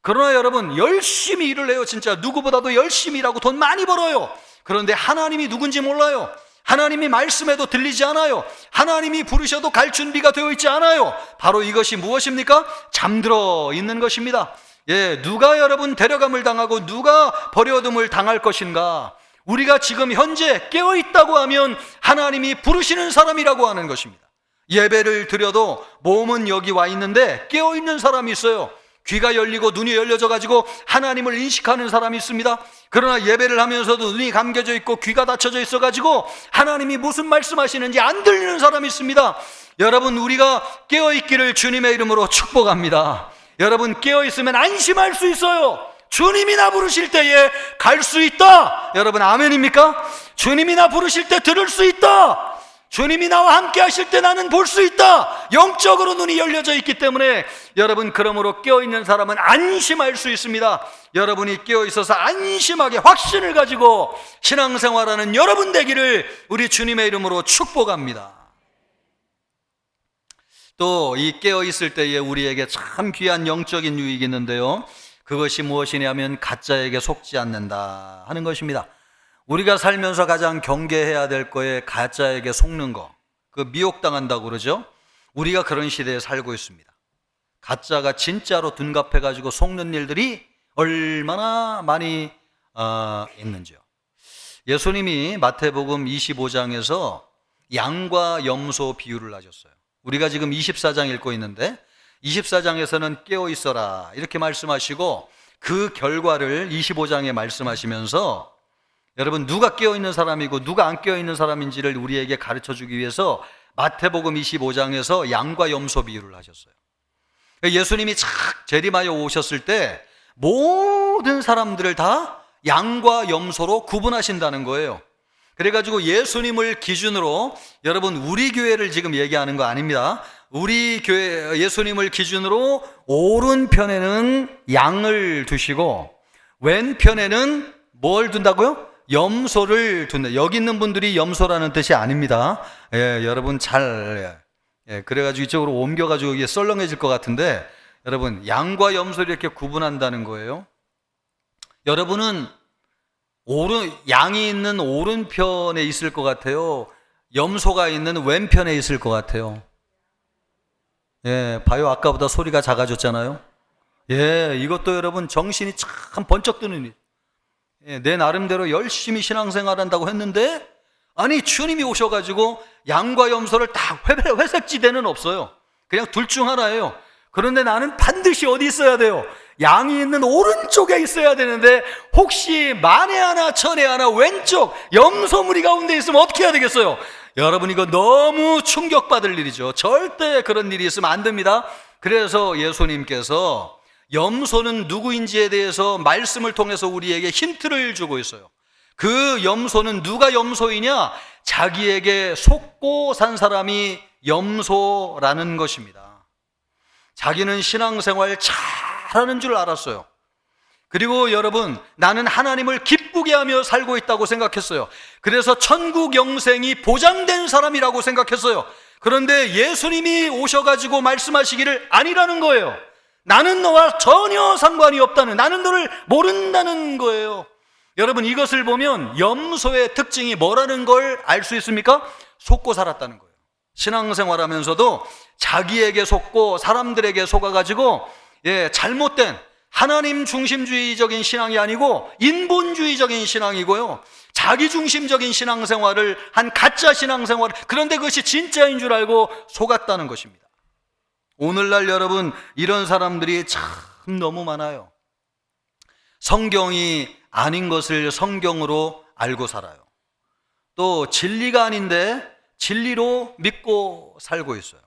그러나 여러분, 열심히 일을 해요. 진짜 누구보다도 열심히 일하고 돈 많이 벌어요. 그런데 하나님이 누군지 몰라요. 하나님이 말씀해도 들리지 않아요. 하나님이 부르셔도 갈 준비가 되어 있지 않아요. 바로 이것이 무엇입니까? 잠들어 있는 것입니다. 예, 누가 여러분 데려감을 당하고 누가 버려둠을 당할 것인가? 우리가 지금 현재 깨어있다고 하면 하나님이 부르시는 사람이라고 하는 것입니다. 예배를 드려도 몸은 여기 와 있는데 깨어있는 사람이 있어요. 귀가 열리고 눈이 열려져 가지고 하나님을 인식하는 사람이 있습니다. 그러나 예배를 하면서도 눈이 감겨져 있고 귀가 닫혀져 있어 가지고 하나님이 무슨 말씀하시는지 안 들리는 사람이 있습니다. 여러분, 우리가 깨어있기를 주님의 이름으로 축복합니다. 여러분, 깨어있으면 안심할 수 있어요. 주님이 나 부르실 때에 갈 수 있다. 여러분, 아멘입니까? 주님이 나 부르실 때 들을 수 있다. 주님이 나와 함께 하실 때 나는 볼 수 있다. 영적으로 눈이 열려져 있기 때문에 여러분, 그러므로 깨어있는 사람은 안심할 수 있습니다. 여러분이 깨어있어서 안심하게 확신을 가지고 신앙생활하는 여러분 되기를 우리 주님의 이름으로 축복합니다. 또 이 깨어있을 때에 우리에게 참 귀한 영적인 유익이 있는데요, 그것이 무엇이냐면 가짜에게 속지 않는다 하는 것입니다. 우리가 살면서 가장 경계해야 될 거에 가짜에게 속는 거, 그 미혹당한다고 그러죠. 우리가 그런 시대에 살고 있습니다. 가짜가 진짜로 둔갑해가지고 속는 일들이 얼마나 많이 있는지요. 예수님이 마태복음 25장에서 양과 염소 비유를 하셨어요. 우리가 지금 24장 읽고 있는데 24장에서는 깨어 있어라 이렇게 말씀하시고 그 결과를 25장에 말씀하시면서 여러분, 누가 깨어 있는 사람이고 누가 안 깨어 있는 사람인지를 우리에게 가르쳐 주기 위해서 마태복음 25장에서 양과 염소 비유를 하셨어요. 예수님이 착 재림하여 오셨을 때 모든 사람들을 다 양과 염소로 구분하신다는 거예요. 그래가지고 예수님을 기준으로, 여러분 우리 교회를 지금 얘기하는 거 아닙니다. 우리 교회 예수님을 기준으로 오른편에는 양을 두시고 왼편에는 뭘 둔다고요? 염소를 둔다. 여기 있는 분들이 염소라는 뜻이 아닙니다. 예, 여러분 잘 그래가지고 이쪽으로 옮겨가지고 이게 썰렁해질 것 같은데, 여러분 양과 염소를 이렇게 구분한다는 거예요. 여러분은 양이 있는 오른편에 있을 것 같아요? 염소가 있는 왼편에 있을 것 같아요? 예, 봐요. 아까보다 소리가 작아졌잖아요. 예, 이것도 여러분 정신이 참 번쩍 드는 일. 예, 내 나름대로 열심히 신앙생활 한다고 했는데, 아니 주님이 오셔가지고 양과 염소를 다 회색지대는 없어요. 그냥 둘 중 하나예요. 그런데 나는 반드시 어디 있어야 돼요? 양이 있는 오른쪽에 있어야 되는데 혹시 만에 하나 천에 하나 왼쪽 염소무리 가운데 있으면 어떻게 해야 되겠어요? 여러분, 이거 너무 충격받을 일이죠. 절대 그런 일이 있으면 안 됩니다. 그래서 예수님께서 염소는 누구인지에 대해서 말씀을 통해서 우리에게 힌트를 주고 있어요. 그 염소는 누가 염소이냐? 자기에게 속고 산 사람이 염소라는 것입니다. 자기는 신앙생활 잘하는 줄 알았어요. 그리고 여러분, 나는 하나님을 기쁘게 하며 살고 있다고 생각했어요. 그래서 천국 영생이 보장된 사람이라고 생각했어요. 그런데 예수님이 오셔가지고 말씀하시기를 아니라는 거예요. 나는 너와 전혀 상관이 없다는, 나는 너를 모른다는 거예요. 여러분, 이것을 보면 염소의 특징이 뭐라는 걸 알 수 있습니까? 속고 살았다는 거예요. 신앙생활하면서도 자기에게 속고 사람들에게 속아가지고 잘못된 하나님 중심주의적인 신앙이 아니고 인본주의적인 신앙이고요, 자기중심적인 신앙생활을 한 가짜 신앙생활, 그런데 그것이 진짜인 줄 알고 속았다는 것입니다. 오늘날 여러분, 이런 사람들이 참 너무 많아요. 성경이 아닌 것을 성경으로 알고 살아요. 또 진리가 아닌데 진리로 믿고 살고 있어요.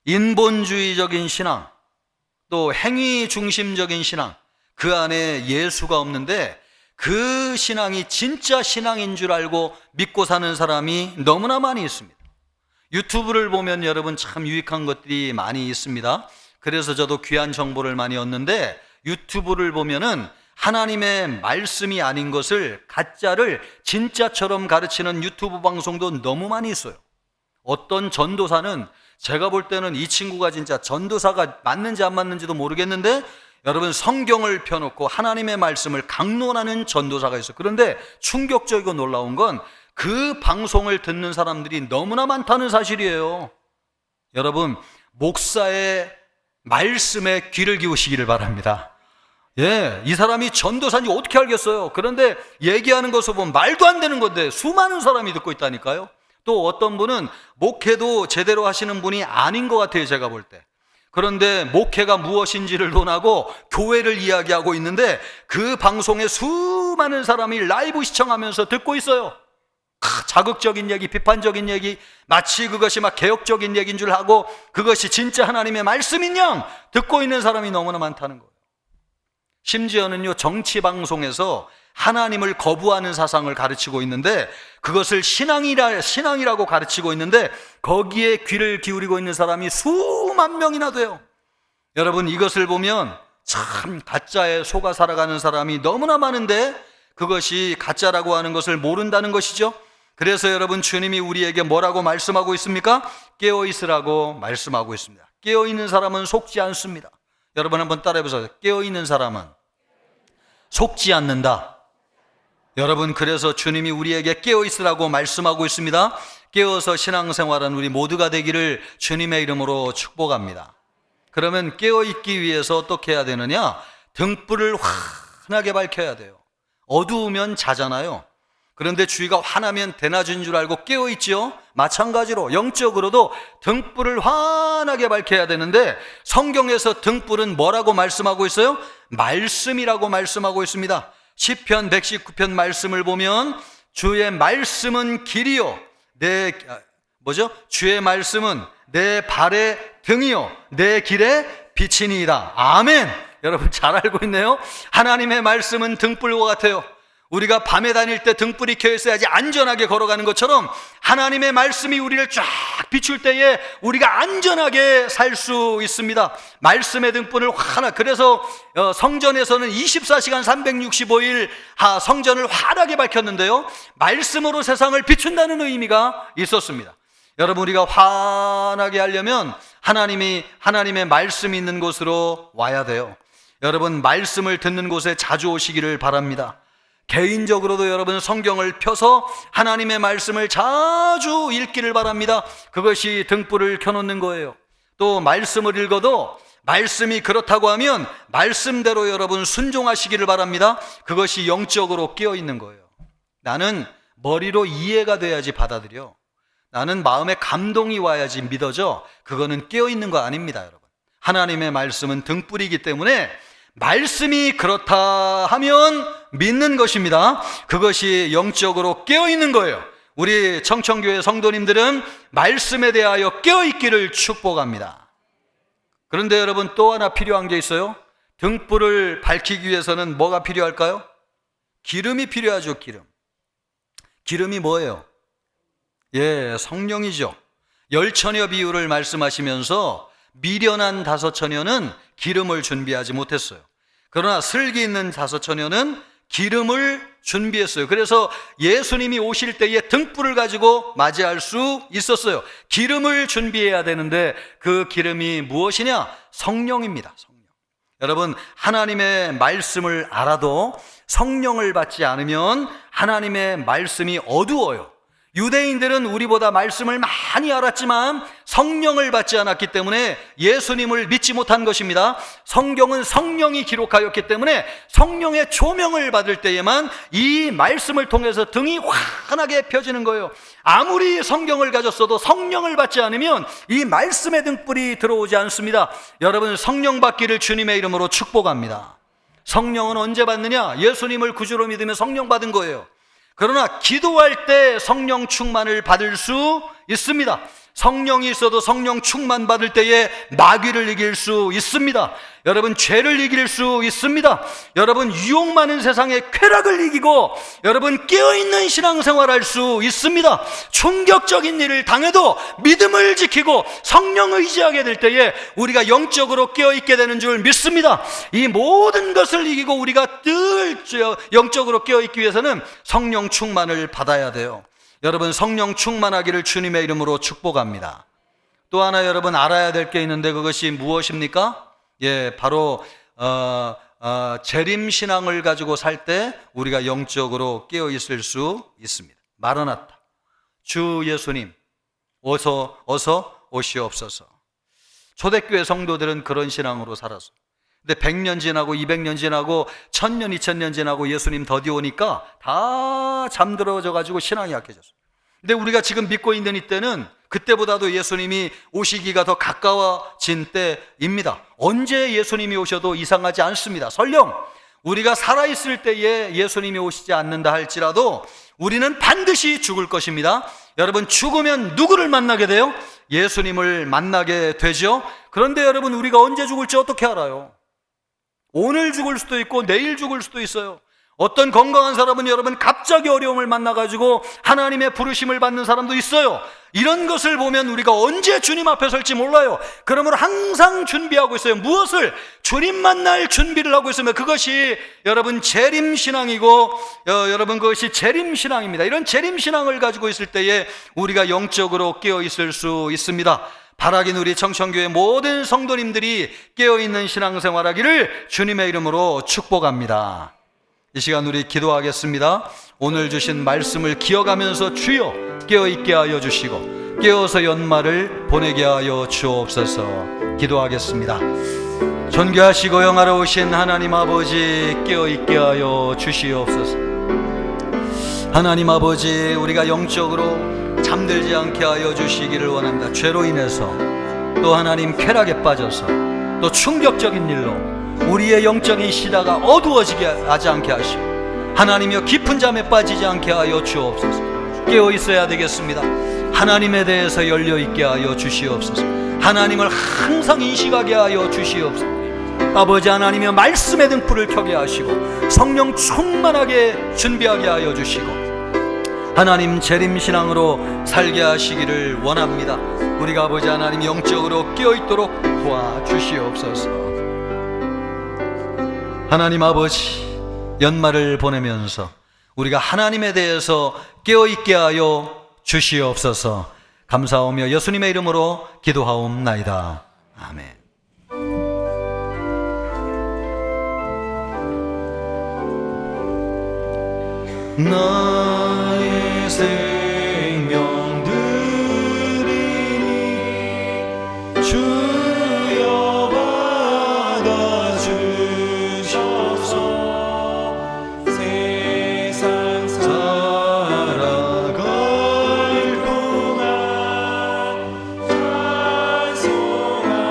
인본주의적인 신앙, 또 행위 중심적인 신앙, 그 안에 예수가 없는데 그 신앙이 진짜 신앙인 줄 알고 믿고 사는 사람이 너무나 많이 있습니다. 유튜브를 보면 여러분 참 유익한 것들이 많이 있습니다. 그래서 저도 귀한 정보를 많이 얻는데, 유튜브를 보면은 하나님의 말씀이 아닌 것을, 가짜를 진짜처럼 가르치는 유튜브 방송도 너무 많이 있어요. 어떤 전도사는, 제가 볼 때는 이 친구가 진짜 전도사가 맞는지 안 맞는지도 모르겠는데, 여러분 성경을 펴놓고 하나님의 말씀을 강론하는 전도사가 있어요. 그런데 충격적이고 놀라운 건 그 방송을 듣는 사람들이 너무나 많다는 사실이에요. 여러분, 목사의 말씀에 귀를 기우시기를 바랍니다. 이 사람이 전도사인지 어떻게 알겠어요? 그런데 얘기하는 것을 보면 말도 안 되는 건데 수많은 사람이 듣고 있다니까요. 또 어떤 분은 목회도 제대로 하시는 분이 아닌 것 같아요, 제가 볼 때. 그런데 목회가 무엇인지를 논하고 교회를 이야기하고 있는데 그 방송에 수많은 사람이 라이브 시청하면서 듣고 있어요. 자극적인 얘기, 비판적인 얘기, 마치 그것이 막 개혁적인 얘기인 줄 하고 그것이 진짜 하나님의 말씀인 양 듣고 있는 사람이 너무나 많다는 거예요. 심지어는요, 정치 방송에서 하나님을 거부하는 사상을 가르치고 있는데 그것을 신앙이라고 가르치고 있는데 거기에 귀를 기울이고 있는 사람이 수만 명이나 돼요. 여러분, 이것을 보면 참 가짜에 속아 살아가는 사람이 너무나 많은데 그것이 가짜라고 하는 것을 모른다는 것이죠. 그래서 여러분, 주님이 우리에게 뭐라고 말씀하고 있습니까? 깨어있으라고 말씀하고 있습니다. 깨어있는 사람은 속지 않습니다. 여러분 한번 따라해보세요. 깨어있는 사람은 속지 않는다. 여러분, 그래서 주님이 우리에게 깨어있으라고 말씀하고 있습니다. 깨어서 신앙생활한 우리 모두가 되기를 주님의 이름으로 축복합니다. 그러면 깨어있기 위해서 어떻게 해야 되느냐? 등불을 환하게 밝혀야 돼요. 어두우면 자잖아요. 그런데 주위가 환하면 대낮인 줄 알고 깨어있죠. 마찬가지로 영적으로도 등불을 환하게 밝혀야 되는데 성경에서 등불은 뭐라고 말씀하고 있어요? 말씀이라고 말씀하고 있습니다. 시편 119편 말씀을 보면 주의 말씀은 길이요 주의 말씀은 내 발의 등이요 내 길의 빛이니이다. 아멘. 여러분 잘 알고 있네요. 하나님의 말씀은 등불과 같아요. 우리가 밤에 다닐 때 등불이 켜 있어야지 안전하게 걸어가는 것처럼 하나님의 말씀이 우리를 쫙 비출 때에 우리가 안전하게 살 수 있습니다. 말씀의 등불을 그래서 성전에서는 24시간 365일 성전을 환하게 밝혔는데요, 말씀으로 세상을 비춘다는 의미가 있었습니다. 여러분, 우리가 환하게 하려면 하나님의 말씀이 있는 곳으로 와야 돼요. 여러분, 말씀을 듣는 곳에 자주 오시기를 바랍니다. 개인적으로도 여러분 성경을 펴서 하나님의 말씀을 자주 읽기를 바랍니다. 그것이 등불을 켜놓는 거예요. 또 말씀을 읽어도 말씀이 그렇다고 하면 말씀대로 여러분 순종하시기를 바랍니다. 그것이 영적으로 깨어있는 거예요. 나는 머리로 이해가 돼야지 받아들여. 나는 마음에 감동이 와야지 믿어져. 그거는 깨어있는 거 아닙니다, 여러분. 하나님의 말씀은 등불이기 때문에 말씀이 그렇다 하면 믿는 것입니다. 그것이 영적으로 깨어있는 거예요. 우리 청천교회 성도님들은 말씀에 대하여 깨어있기를 축복합니다. 그런데 여러분, 또 하나 필요한 게 있어요. 등불을 밝히기 위해서는 뭐가 필요할까요? 기름이 필요하죠. 기름이 뭐예요? 예, 성령이죠. 열처녀 비유를 말씀하시면서 미련한 5처녀는 기름을 준비하지 못했어요. 그러나 슬기 있는 5처녀는 기름을 준비했어요. 그래서 예수님이 오실 때에 등불을 가지고 맞이할 수 있었어요. 기름을 준비해야 되는데 그 기름이 무엇이냐? 성령입니다. 성령. 여러분, 하나님의 말씀을 알아도 성령을 받지 않으면 하나님의 말씀이 어두워요. 유대인들은 우리보다 말씀을 많이 알았지만 성령을 받지 않았기 때문에 예수님을 믿지 못한 것입니다. 성경은 성령이 기록하였기 때문에 성령의 조명을 받을 때에만 이 말씀을 통해서 등이 환하게 펴지는 거예요. 아무리 성경을 가졌어도 성령을 받지 않으면 이 말씀의 등불이 들어오지 않습니다. 여러분, 성령 받기를 주님의 이름으로 축복합니다. 성령은 언제 받느냐? 예수님을 구주로 믿으면 성령 받은 거예요. 그러나 기도할 때 성령 충만을 받을 수 있습니다. 성령이 있어도 성령 충만 받을 때에 마귀를 이길 수 있습니다. 여러분, 죄를 이길 수 있습니다. 여러분, 유혹 많은 세상의 쾌락을 이기고 여러분, 깨어있는 신앙생활할 수 있습니다. 충격적인 일을 당해도 믿음을 지키고 성령 의지하게 될 때에 우리가 영적으로 깨어있게 되는 줄 믿습니다. 이 모든 것을 이기고 우리가 늘 영적으로 깨어있기 위해서는 성령 충만을 받아야 돼요. 여러분, 성령 충만하기를 주님의 이름으로 축복합니다. 또 하나 여러분 알아야 될 게 있는데 그것이 무엇입니까? 예, 바로 재림신앙을 가지고 살 때 우리가 영적으로 깨어 있을 수 있습니다. 마라나타, 주 예수님 어서 오시옵소서. 초대교회 성도들은 그런 신앙으로 살았어요. 근데 100년 지나고 200년 지나고 1000년 2000년 지나고 예수님 더디 오니까 다 잠들어져 가지고 신앙이 약해졌어요. 근데 우리가 지금 믿고 있는 이때는 그때보다도 예수님이 오시기가 더 가까워진 때입니다. 언제 예수님이 오셔도 이상하지 않습니다. 설령 우리가 살아있을 때에 예수님이 오시지 않는다 할지라도 우리는 반드시 죽을 것입니다. 여러분, 죽으면 누구를 만나게 돼요? 예수님을 만나게 되죠. 그런데 여러분, 우리가 언제 죽을지 어떻게 알아요? 오늘 죽을 수도 있고 내일 죽을 수도 있어요. 어떤 건강한 사람은 여러분 갑자기 어려움을 만나가지고 하나님의 부르심을 받는 사람도 있어요. 이런 것을 보면 우리가 언제 주님 앞에 설지 몰라요. 그러므로 항상 준비하고 있어요. 무엇을? 주님 만날 준비를 하고 있으면 그것이 여러분 재림신앙이고 여러분 그것이 재림신앙입니다. 이런 재림신앙을 가지고 있을 때에 우리가 영적으로 깨어있을 수 있습니다. 바라긴 우리 청천교회 모든 성도님들이 깨어있는 신앙생활하기를 주님의 이름으로 축복합니다. 이 시간 우리 기도하겠습니다. 오늘 주신 말씀을 기억하면서 주여 깨어있게 하여 주시고 깨어서 연말을 보내게 하여 주옵소서. 기도하겠습니다. 존귀하시고 영화로우신 하나님 아버지, 깨어있게 하여 주시옵소서. 하나님 아버지, 우리가 영적으로 잠들지 않게 하여 주시기를 원합니다. 죄로 인해서 또 하나님 쾌락에 빠져서 또 충격적인 일로 우리의 영적인 시다가 어두워지게 하지 않게 하시고 하나님이여 깊은 잠에 빠지지 않게 하여 주옵소서. 깨어 있어야 되겠습니다. 하나님에 대해서 열려 있게 하여 주시옵소서. 하나님을 항상 인식하게 하여 주시옵소서. 아버지 하나님이여 말씀의 등불을 켜게 하시고 성령 충만하게 준비하게 하여 주시고 하나님 재림신앙으로 살게 하시기를 원합니다. 우리가 아버지 하나님 영적으로 깨어있도록 도와주시옵소서. 하나님 아버지, 연말을 보내면서 우리가 하나님에 대해서 깨어있게 하여 주시옵소서. 감사하며 예수님의 이름으로 기도하옵나이다. 아멘. 나의 생명 드리니 주여 받아주셔서 세상 살아갈 동안 찬송하리.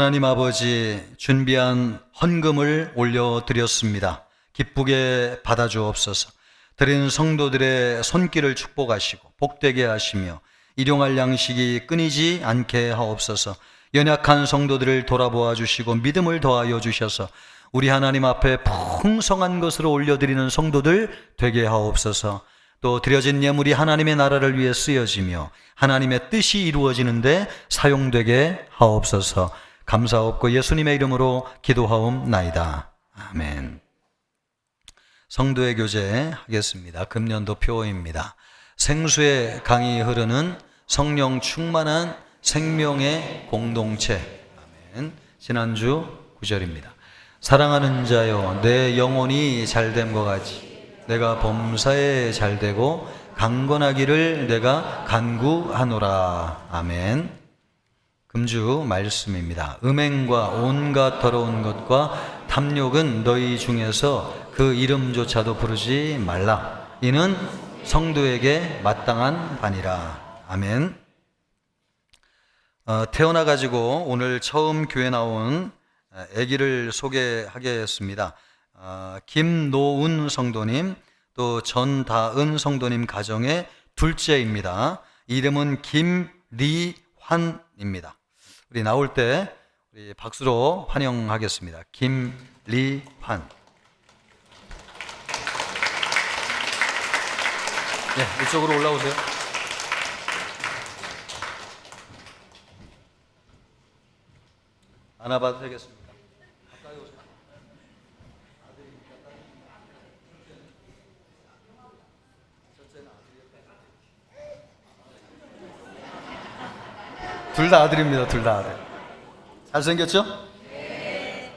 하나님 아버지, 준비한 헌금을 올려드렸습니다. 기쁘게 받아주옵소서. 드린 성도들의 손길을 축복하시고 복되게 하시며 일용할 양식이 끊이지 않게 하옵소서. 연약한 성도들을 돌아보아 주시고 믿음을 더하여 주셔서 우리 하나님 앞에 풍성한 것으로 올려드리는 성도들 되게 하옵소서. 또 드려진 예물이 하나님의 나라를 위해 쓰여지며 하나님의 뜻이 이루어지는데 사용되게 하옵소서. 감사옵고 예수님의 이름으로 기도하옵나이다. 아멘. 성도의 교제 하겠습니다. 금년도 표어입니다. 생수의 강이 흐르는 성령 충만한 생명의 공동체. 아멘. 지난주 9절입니다. 사랑하는 자여, 내 영혼이 잘됨과 같이 내가 범사에 잘되고 강건하기를 내가 간구하노라. 아멘. 금주 말씀입니다. 음행과 온갖 더러운 것과 탐욕은 너희 중에서 그 이름조차도 부르지 말라. 이는 성도에게 마땅한 바니라. 아멘. 태어나가지고 오늘 처음 교회 나온 아기를 소개하겠습니다. 김노운 성도님, 또 전다은 성도님 가정의 둘째입니다. 이름은 김리환입니다. 우리 나올 때 우리 박수로 환영하겠습니다. 김리환. 네, 이쪽으로 올라오세요. 안아봐도 되겠습니까? 가까이 오세요. 둘 다 아들입니다. 둘 다 아들. 잘생겼죠? 네.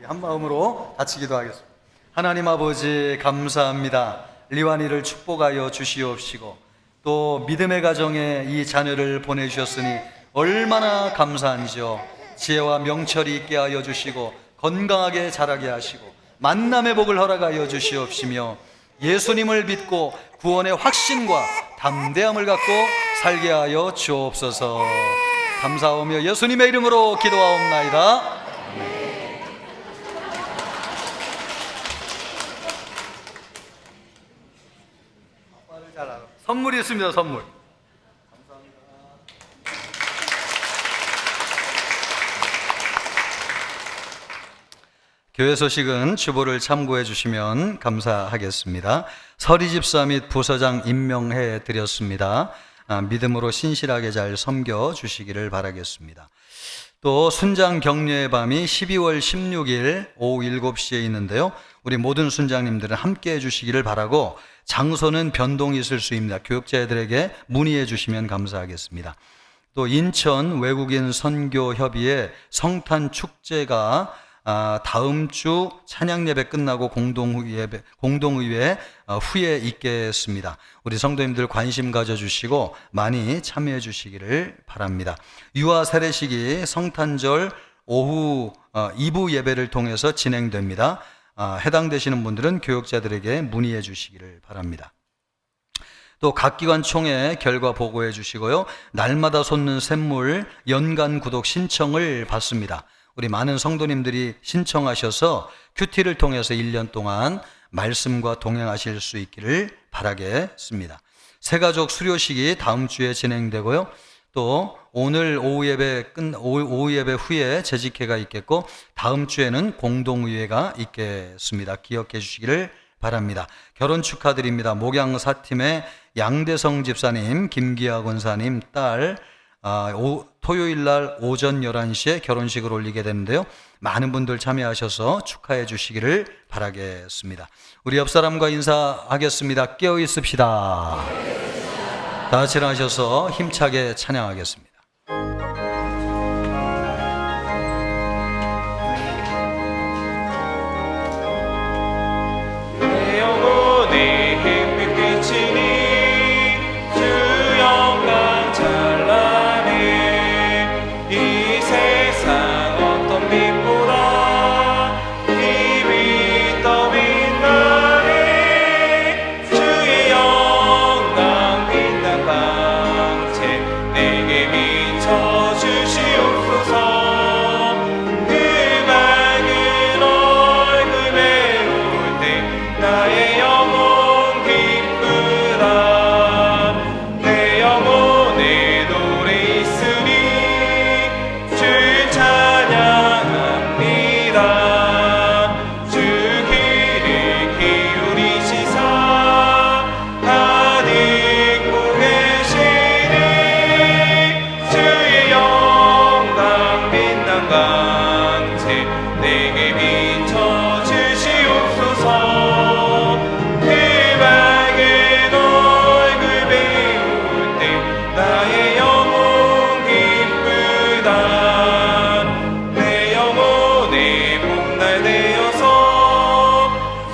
한 마음으로 같이 기도하겠습니다. 하나님 아버지 감사합니다. 리완이를 축복하여 주시옵시고 또 믿음의 가정에 이 자녀를 보내주셨으니 얼마나 감사한지요. 지혜와 명철이 있게 하여 주시고 건강하게 자라게 하시고 만남의 복을 허락하여 주시옵시며 예수님을 믿고 구원의 확신과 담대함을 갖고 살게 하여 주옵소서. 감사하며 예수님의 이름으로 기도하옵나이다. 선물이 있습니다. 선물. 교회 소식은 주보를 참고해 주시면 감사하겠습니다. 서리 집사 및 부서장 임명해 드렸습니다. 믿음으로 신실하게 잘 섬겨 주시기를 바라겠습니다. 또 순장 격려의 밤이 12월 16일 오후 7시에 있는데요. 우리 모든 순장님들은 함께 해 주시기를 바라고 장소는 변동이 있을 수 있습니다. 교육자들에게 문의해 주시면 감사하겠습니다. 또 인천 외국인 선교협의회 성탄 축제가 다음 주 찬양 예배 끝나고 공동의회 후에 있겠습니다. 우리 성도님들 관심 가져주시고 많이 참여해 주시기를 바랍니다. 유아 세례식이 성탄절 오후 2부 예배를 통해서 진행됩니다. 해당되시는 분들은 교육자들에게 문의해 주시기를 바랍니다. 또 각 기관 총회 결과 보고해 주시고요. 날마다 솟는 샘물 연간 구독 신청을 받습니다. 우리 많은 성도님들이 신청하셔서 큐티를 통해서 1년 동안 말씀과 동행하실 수 있기를 바라겠습니다. 새가족 수료식이 다음 주에 진행되고요. 또 오늘 오후 예배 후에 재직회가 있겠고 다음 주에는 공동의회가 있겠습니다. 기억해 주시기를 바랍니다. 결혼 축하드립니다. 목양사팀의 양대성 집사님, 김기아 권사님 딸 토요일 날 오전 11시에 결혼식을 올리게 되는데요. 많은 분들 참여하셔서 축하해 주시기를 바라겠습니다. 우리 옆 사람과 인사하겠습니다. 깨어 있읍시다. 다 같이 일어나셔서 힘차게 찬양하겠습니다. 내 영혼의 햇빛 비치니 주 영광 찬란해. 이 세상 어떤 빛보다 빛이 더 빛나네. 주의 영광 빛난 방체 내게 내게 비춰 주시옵소서. 그 밝은 얼굴 배울 때 나의 영혼 기쁘다. 내 영혼의 봄날 되어서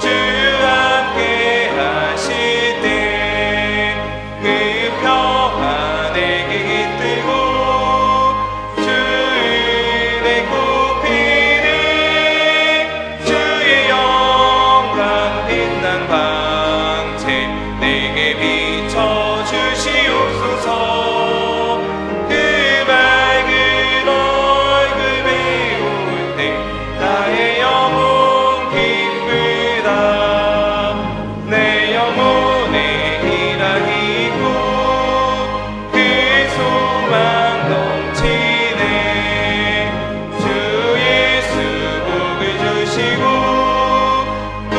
주 함께 하실 때 그 평화 내게 깃들고 주 은혜 꽃피는 주의 영광 빛난 광채 내게 비춰 주시옵소서. 그 밝은 얼굴 배울 때 나의 영혼 기쁘다. 내 영혼에 희락이 있고 그 소망 넘치네. 주 예수 복을 주시고 또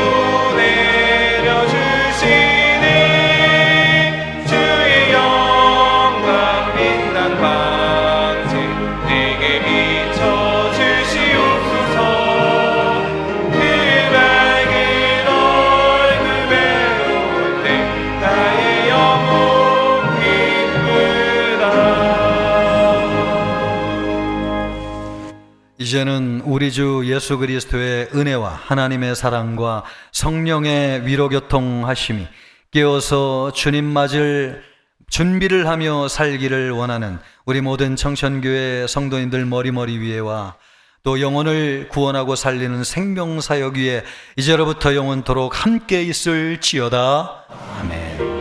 내려주시네. 주의 영광 빛난 광채 내게 비춰 주시옵소서. 그 밝은 얼굴 배울 때 나의 영혼 기쁘다. 이제는 우리 주 예수 그리스도의 은혜와 하나님의 사랑과 성령의 위로교통하심이 깨어서 주님 맞을 준비를 하며 살기를 원하는 우리 모든 청천교회 성도님들 머리머리 위에와 또 영혼을 구원하고 살리는 생명사역 위에 이제로부터 영원토록 함께 있을지어다. 아멘.